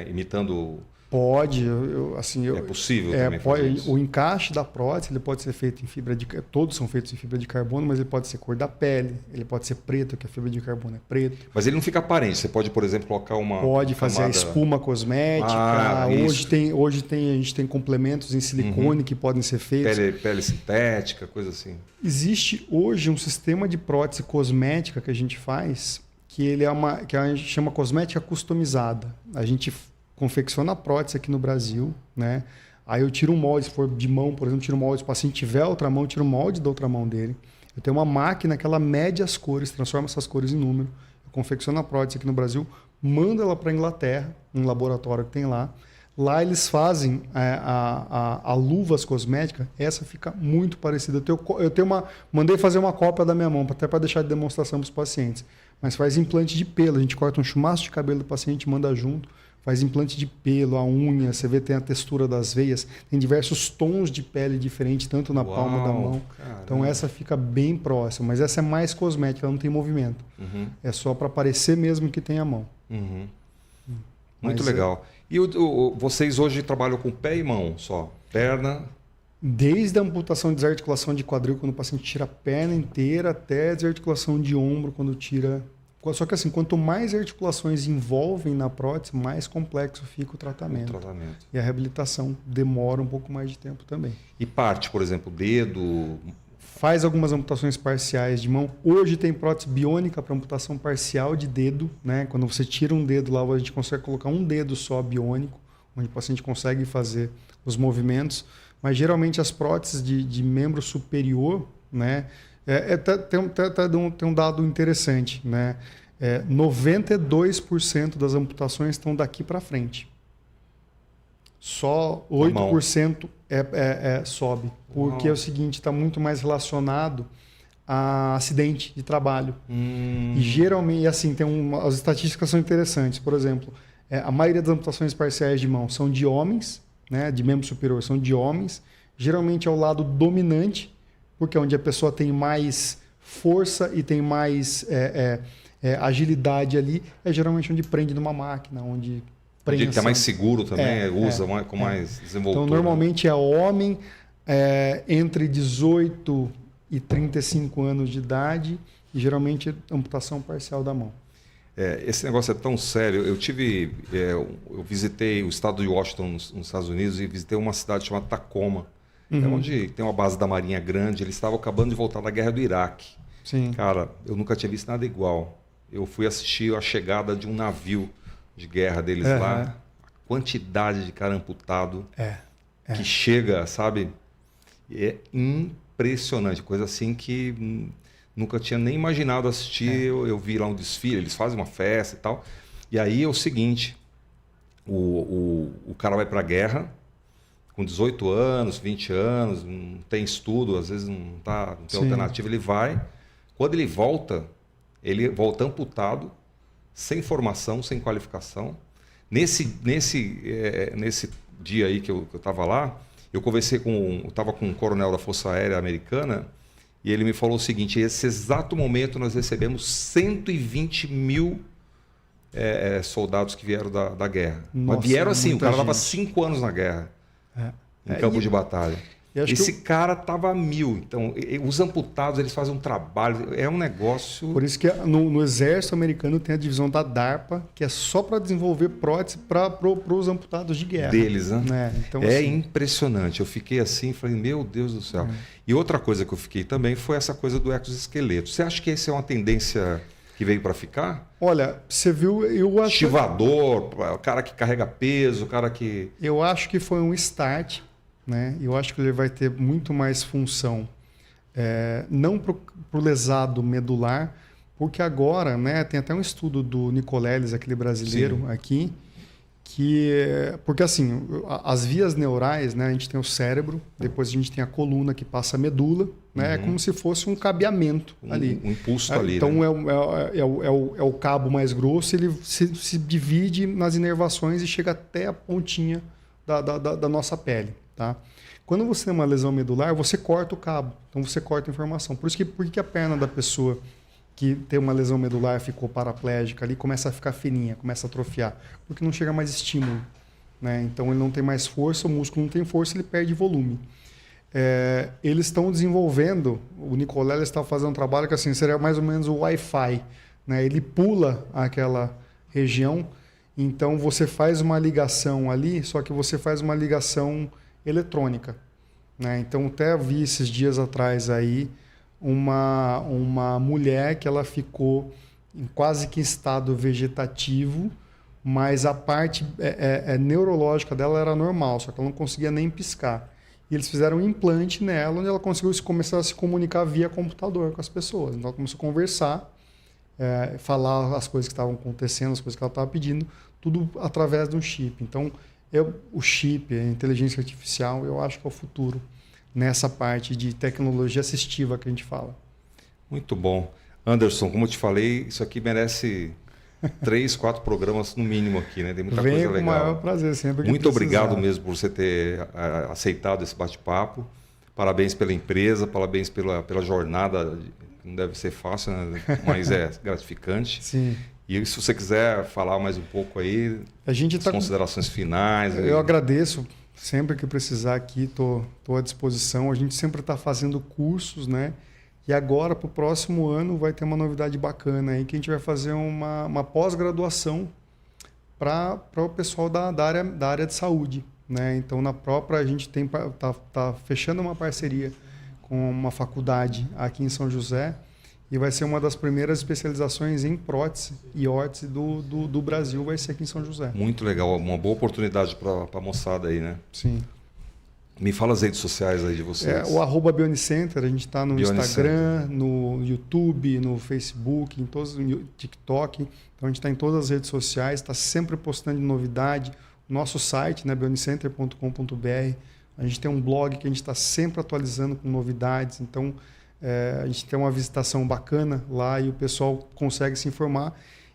C: imitando...
D: Pode,
C: é possível também fazer isso.
D: O encaixe da prótese ele pode ser feito em fibra de carbono, todos são feitos em fibra de carbono, mas ele pode ser cor da pele, ele pode ser preto, que a fibra de carbono é preto.
C: Mas ele não fica aparente, você pode, por exemplo, colocar uma
D: Pode fazer
C: camada...
D: a espuma cosmética, hoje a gente tem complementos em silicone que podem ser feitos.
C: Pele sintética, coisa assim.
D: Existe hoje um sistema de prótese cosmética que a gente faz, que que a gente chama cosmética customizada. A gente confecciona a prótese aqui no Brasil, né? Aí eu tiro um molde, se for de mão, por exemplo, tiro um molde, se o paciente tiver outra mão, eu tiro o molde da outra mão dele. Eu tenho uma máquina que ela mede as cores, transforma essas cores em número. Eu confecciono a prótese aqui no Brasil, mando ela para a Inglaterra, um laboratório que tem lá. Lá eles fazem a luvas cosméticas, essa fica muito parecida. Mandei fazer uma cópia da minha mão, até para deixar de demonstração para os pacientes. Mas faz implante de pelo, a gente corta um chumaço de cabelo do paciente, manda junto, faz implante de pelo, a unha, você vê tem a textura das veias, tem diversos tons de pele diferentes, tanto na palma da mão.
C: Caramba.
D: Então essa fica bem próxima, mas essa é mais cosmética, ela não tem movimento. É só para parecer mesmo que tem a mão.
C: Muito
D: Mas,
C: legal. E vocês hoje trabalham com pé e mão só? Perna?
D: Desde a amputação de desarticulação de quadril, quando o paciente tira a perna inteira, até a desarticulação de ombro, quando tira... Só que assim, quanto mais articulações envolvem na prótese, mais complexo fica o tratamento. E a reabilitação demora um pouco mais de tempo também.
C: E parte, por exemplo, dedo...
D: Faz algumas amputações parciais de mão. Hoje tem prótese biônica para amputação parcial de dedo, né? Quando você tira um dedo lá, a gente consegue colocar um dedo só biônico, onde o paciente consegue fazer os movimentos. Mas geralmente as próteses de membro superior, né? Tem um dado interessante, né? 92% das amputações estão daqui para frente. Só 8% sobe. Porque é o seguinte, está muito mais relacionado a acidente de trabalho. E geralmente, assim, as estatísticas são interessantes. Por exemplo, a maioria das amputações parciais de mão são de homens, né? De membro superior são de homens. Geralmente é o lado dominante, porque é onde a pessoa tem mais força e tem mais agilidade ali, é geralmente onde prende numa máquina, onde prende.
C: Que é mais seguro também, usa com mais desenvoltura.
D: Então, normalmente é homem entre 18 e 35 anos de idade e geralmente amputação parcial da mão.
C: Esse negócio é tão sério. Eu visitei o estado de Washington, nos Estados Unidos, e visitei uma cidade chamada Tacoma, onde tem uma base da Marinha grande. Eles estavam acabando de voltar da guerra do Iraque.
D: Sim.
C: Cara, eu nunca tinha visto nada igual. Eu fui assistir a chegada de um navio de guerra deles lá. A quantidade de cara amputado que chega, sabe? É impressionante. Coisa assim que nunca tinha nem imaginado assistir. Eu vi lá um desfile, eles fazem uma festa e tal. E aí é o seguinte, o cara vai para a guerra com 18 anos, 20 anos, não tem estudo, às vezes não tem alternativa, ele vai. Quando ele volta amputado, sem formação, sem qualificação. Nesse dia aí que eu estava lá, eu estava com um coronel da Força Aérea Americana, e ele me falou o seguinte: nesse exato momento nós recebemos 120 mil soldados que vieram da guerra.
D: Nossa,
C: mas vieram assim, o cara estava
D: gente.
C: 5 anos na guerra, em campo de batalha. Esse cara estava a 1000. Então, os amputados, eles fazem um trabalho, é um negócio...
D: Por isso que no exército americano tem a divisão da DARPA, que é só para desenvolver prótese para os amputados de guerra.
C: Deles, né?
D: Então,
C: assim, impressionante. Eu fiquei assim, falei, meu Deus do céu. E outra coisa que eu fiquei também foi essa coisa do exoesqueleto. Você acha que essa é uma tendência que veio para ficar?
D: Olha, você viu...
C: Estivador, o cara que carrega peso, o cara que...
D: Eu acho que foi um start... Né? Eu acho que ele vai ter muito mais função, não para o lesado medular, porque agora, né, tem até um estudo do Nicoleles, aquele brasileiro aqui, porque assim, as vias neurais, né, a gente tem o cérebro, depois a gente tem a coluna que passa a medula, né, é como se fosse um cabeamento ali.
C: Um impulso ali.
D: Então
C: né?
D: é o cabo mais grosso, ele se divide nas inervações e chega até a pontinha da nossa pele. Tá? Quando você tem uma lesão medular, você corta o cabo, então você corta a informação. Por que a perna da pessoa que tem uma lesão medular ficou paraplégica ali começa a ficar fininha, começa a atrofiar? Porque não chega mais estímulo, né? Então ele não tem mais força, o músculo não tem força, ele perde volume. Eles estão desenvolvendo, o Nicoleles está fazendo um trabalho que assim, seria mais ou menos o Wi-Fi, né? Ele pula aquela região, então você faz uma ligação ali, só que você faz uma ligação eletrônica, né? Então até vi esses dias atrás aí uma mulher que ela ficou quase que em estado vegetativo, mas a parte neurológica dela era normal, só que ela não conseguia nem piscar. E eles fizeram um implante nela, onde ela conseguiu começar a se comunicar via computador com as pessoas. Então ela começou a conversar, falar as coisas que estavam acontecendo, as coisas que ela estava pedindo, tudo através de um chip. Então o chip, a inteligência artificial, eu acho que é o futuro nessa parte de tecnologia assistiva que a gente fala.
C: Muito bom. Anderson, como eu te falei, isso aqui merece 3, 4 programas no mínimo aqui, né? Tem muita
D: Venha
C: coisa
D: com
C: legal.
D: o maior prazer, sempre que
C: Muito
D: precisar.
C: obrigado mesmo por você ter aceitado esse bate-papo. Parabéns pela empresa, parabéns pela jornada. Não deve ser fácil, né? Mas é gratificante.
D: Sim.
C: E se você quiser falar mais um pouco aí,
D: A gente
C: as considerações finais.
D: Eu agradeço. Sempre que precisar aqui, estou à disposição. A gente sempre está fazendo cursos, né? E agora, para o próximo ano, vai ter uma novidade bacana aí, que a gente vai fazer uma pós-graduação para o pessoal da área de saúde, né? Então, na própria, a gente tá fechando uma parceria com uma faculdade aqui em São José e vai ser uma das primeiras especializações em prótese e órtese do Brasil, vai ser aqui em São José.
C: Muito legal, uma boa oportunidade para a moçada aí, né?
D: Sim.
C: Me fala as redes sociais aí de vocês.
D: O @Bionicenter, a gente está no
C: Bionicenter.
D: Instagram, no YouTube, no Facebook, em todos, no TikTok. Então a gente está em todas as redes sociais, está sempre postando novidade. Nosso site, né, bionicenter.com.br. A gente tem um blog que a gente está sempre atualizando com novidades. Então a gente tem uma visitação bacana lá e o pessoal consegue se informar.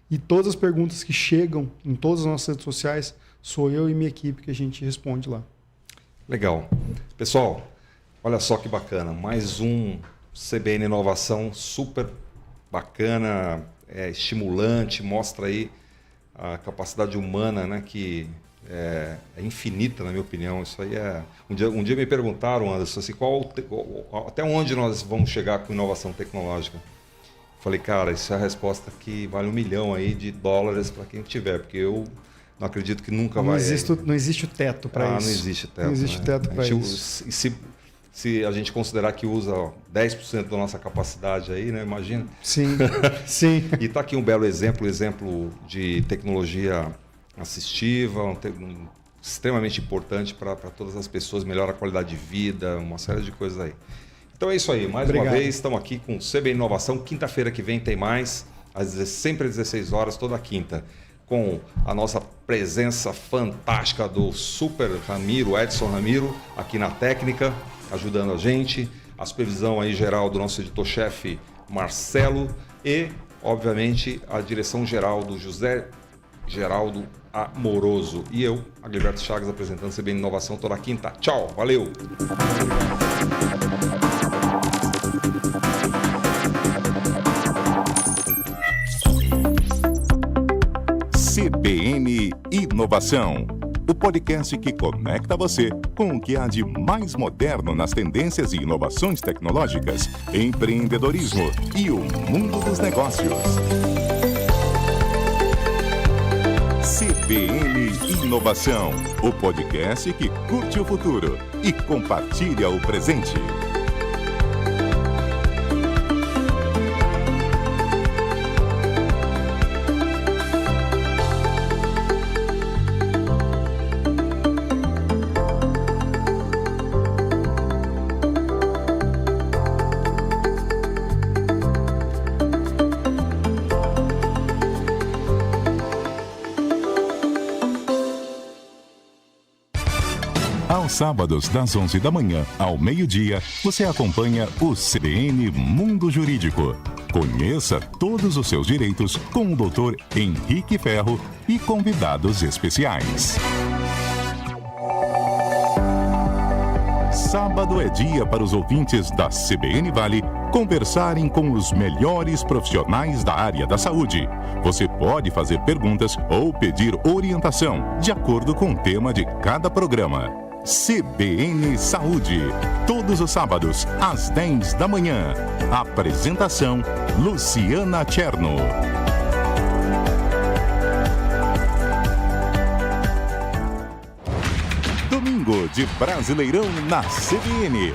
D: E todas as perguntas que chegam em todas as nossas redes sociais, sou eu e minha equipe que a gente responde lá.
C: Legal. Pessoal, olha só que bacana. Mais um CBN Inovação super bacana, estimulante, mostra aí a capacidade humana, né, que é infinita, na minha opinião. Isso aí é... Um dia me perguntaram, Anderson, assim, até onde nós vamos chegar com inovação tecnológica? Falei, cara, isso é a resposta que vale $1 milhão aí de dólares para quem tiver, porque eu não acredito que nunca vai...
D: Não existe o teto para isso.
C: Não existe teto.
D: Não existe teto para isso.
C: Se a gente considerar que usa 10% da nossa capacidade aí, né? Imagina.
D: Sim, sim.
C: E está aqui um belo exemplo de tecnologia assistiva, extremamente importante para todas as pessoas, melhora a qualidade de vida, uma série de coisas aí. Então é isso aí, mais uma vez, estamos aqui com o CBN Inovação. Quinta-feira que vem tem mais, sempre às 16 horas, toda quinta, com a nossa presença fantástica do Super Ramiro, Edson Ramiro, aqui na técnica, ajudando a gente, a supervisão aí geral do nosso editor-chefe Marcelo e, obviamente, a direção geral do José Geraldo Amoroso. E eu, Agliberto Chagas, apresentando CBN Inovação toda quinta. Tchau, valeu!
B: CBN Inovação, o podcast que conecta você com o que há de mais moderno nas tendências e inovações tecnológicas, empreendedorismo e o mundo dos negócios. CBN Inovação, o podcast que curte o futuro e compartilha o presente. Aos sábados, das 11 da manhã ao meio-dia, você acompanha o CBN Mundo Jurídico. Conheça todos os seus direitos com o Dr. Henrique Ferro e convidados especiais. Sábado é dia para os ouvintes da CBN Vale conversarem com os melhores profissionais da área da saúde. Você pode fazer perguntas ou pedir orientação, de acordo com o tema de cada programa. CBN Saúde, todos os sábados, às 10 da manhã. Apresentação, Luciana Cherno. Domingo de Brasileirão na CBN.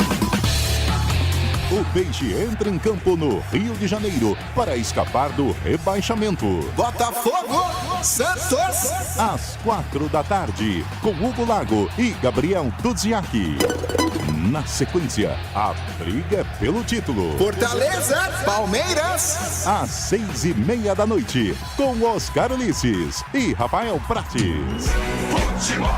B: O Peixe entra em campo no Rio de Janeiro para escapar do rebaixamento.
E: Botafogo, Santos.
B: Às 4 da tarde, com Hugo Lago e Gabriel Dudziak. Na sequência, a briga é pelo título.
E: Fortaleza, Palmeiras.
B: Às 6:30 da noite, com Oscar Ulisses e Rafael Prates.
I: Futebol,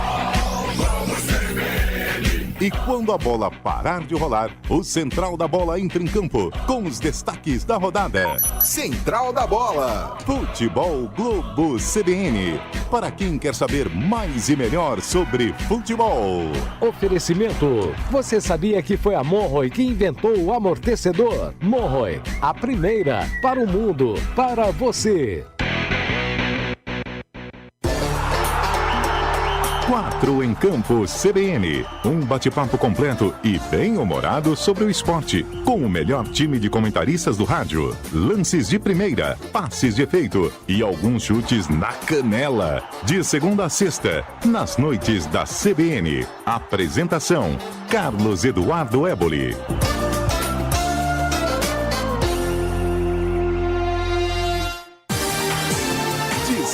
I: vamos CBN.
B: E quando a bola parar de rolar, o Central da Bola entra em campo com os destaques da rodada.
E: Central da Bola.
B: Futebol Globo CBN. Para quem quer saber mais e melhor sobre futebol.
F: Oferecimento. Você sabia que foi a Monroe que inventou o amortecedor? Monroe, a primeira para o mundo, para você.
B: 4 em Campo CBN. Um bate-papo completo e bem-humorado sobre o esporte, com o melhor time de comentaristas do rádio. Lances de primeira, passes de efeito e alguns chutes na canela. De segunda a sexta, nas noites da CBN. Apresentação: Carlos Eduardo Éboli.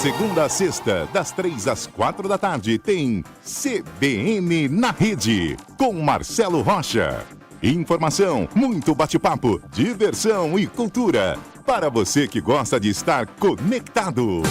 B: Segunda a sexta, das 3 às 4 da tarde, tem CBN na Rede, com Marcelo Rocha. Informação, muito bate-papo, diversão e cultura, para você que gosta de estar conectado.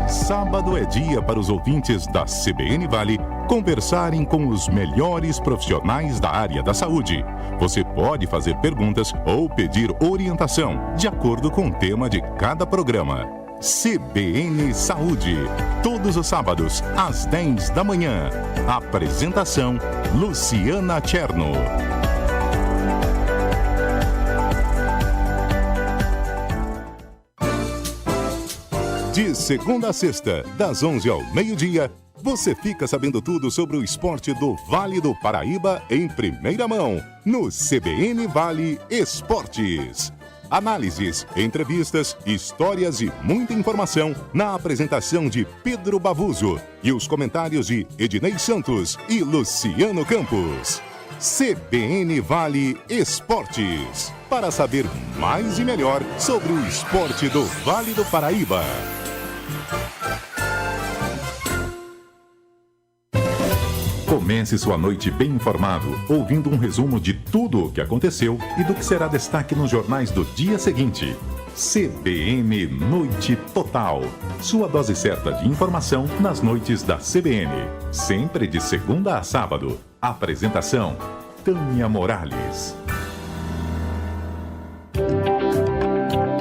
B: Sábado é dia para os ouvintes da CBN Vale conversarem com os melhores profissionais da área da saúde. Você pode fazer perguntas ou pedir orientação, de acordo com o tema de cada programa. CBN Saúde, todos os sábados, às 10 da manhã. Apresentação: Luciana Cherno. De segunda a sexta, das 11 ao meio-dia, você fica sabendo tudo sobre o esporte do Vale do Paraíba em primeira mão, no CBN Vale Esportes. Análises, entrevistas, histórias e muita informação na apresentação de Pedro Bavuso e os comentários de Ednei Santos e Luciano Campos. CBN Vale Esportes, para saber mais e melhor sobre o esporte do Vale do Paraíba. Comece sua noite bem informado, ouvindo um resumo de tudo o que aconteceu e do que será destaque nos jornais do dia seguinte. CBN Noite Total. Sua dose certa de informação nas noites da CBN. Sempre de segunda a sábado. Apresentação: Tânia Morales.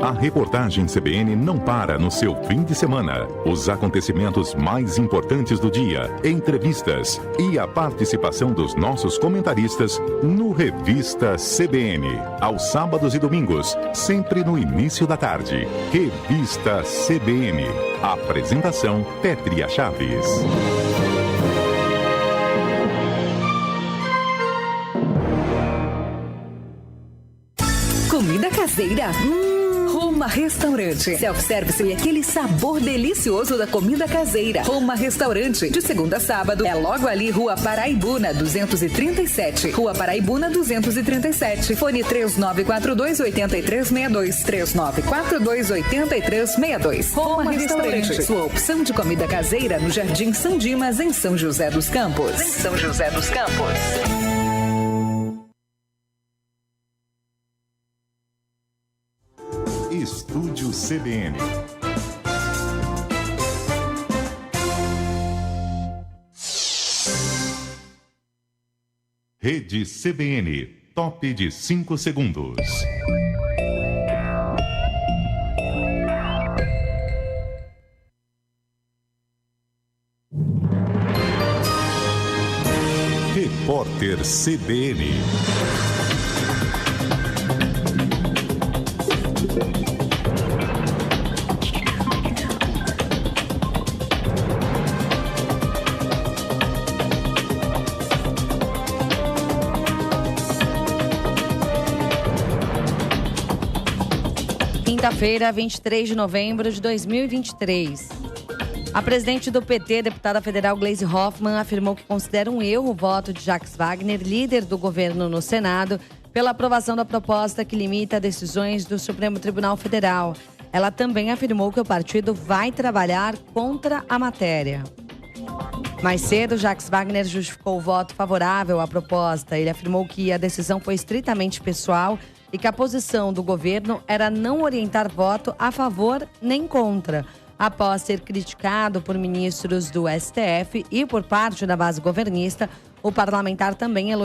B: A reportagem CBN não para no seu fim de semana. Os acontecimentos mais importantes do dia, entrevistas e a participação dos nossos comentaristas no Revista CBN. Aos sábados e domingos, sempre no início da tarde. Revista CBN. Apresentação: Pétria Chaves.
H: Comida caseira? Roma Restaurante. Self-service e aquele sabor delicioso da comida caseira. Roma Restaurante. De segunda a sábado. É logo ali, Rua Paraibuna, 237. Rua Paraibuna, 237. Fone 3942-8362. 3942-8362. Roma Restaurante. Sua opção de comida caseira no Jardim São Dimas, em São José dos Campos.
B: Estúdio CBN. Rede CBN, top de 5 segundos. Repórter CBN.
A: Quinta-feira, 23 de novembro de 2023. A presidente do PT, deputada federal Gleisi Hoffmann, afirmou que considera um erro o voto de Jacques Wagner, líder do governo no Senado, pela aprovação da proposta que limita decisões do Supremo Tribunal Federal. Ela também afirmou que o partido vai trabalhar contra a matéria. Mais cedo, Jacques Wagner justificou o voto favorável à proposta. Ele afirmou que a decisão foi estritamente pessoal e que a posição do governo era não orientar voto a favor nem contra. Após ser criticado por ministros do STF e por parte da base governista, o parlamentar também elogiou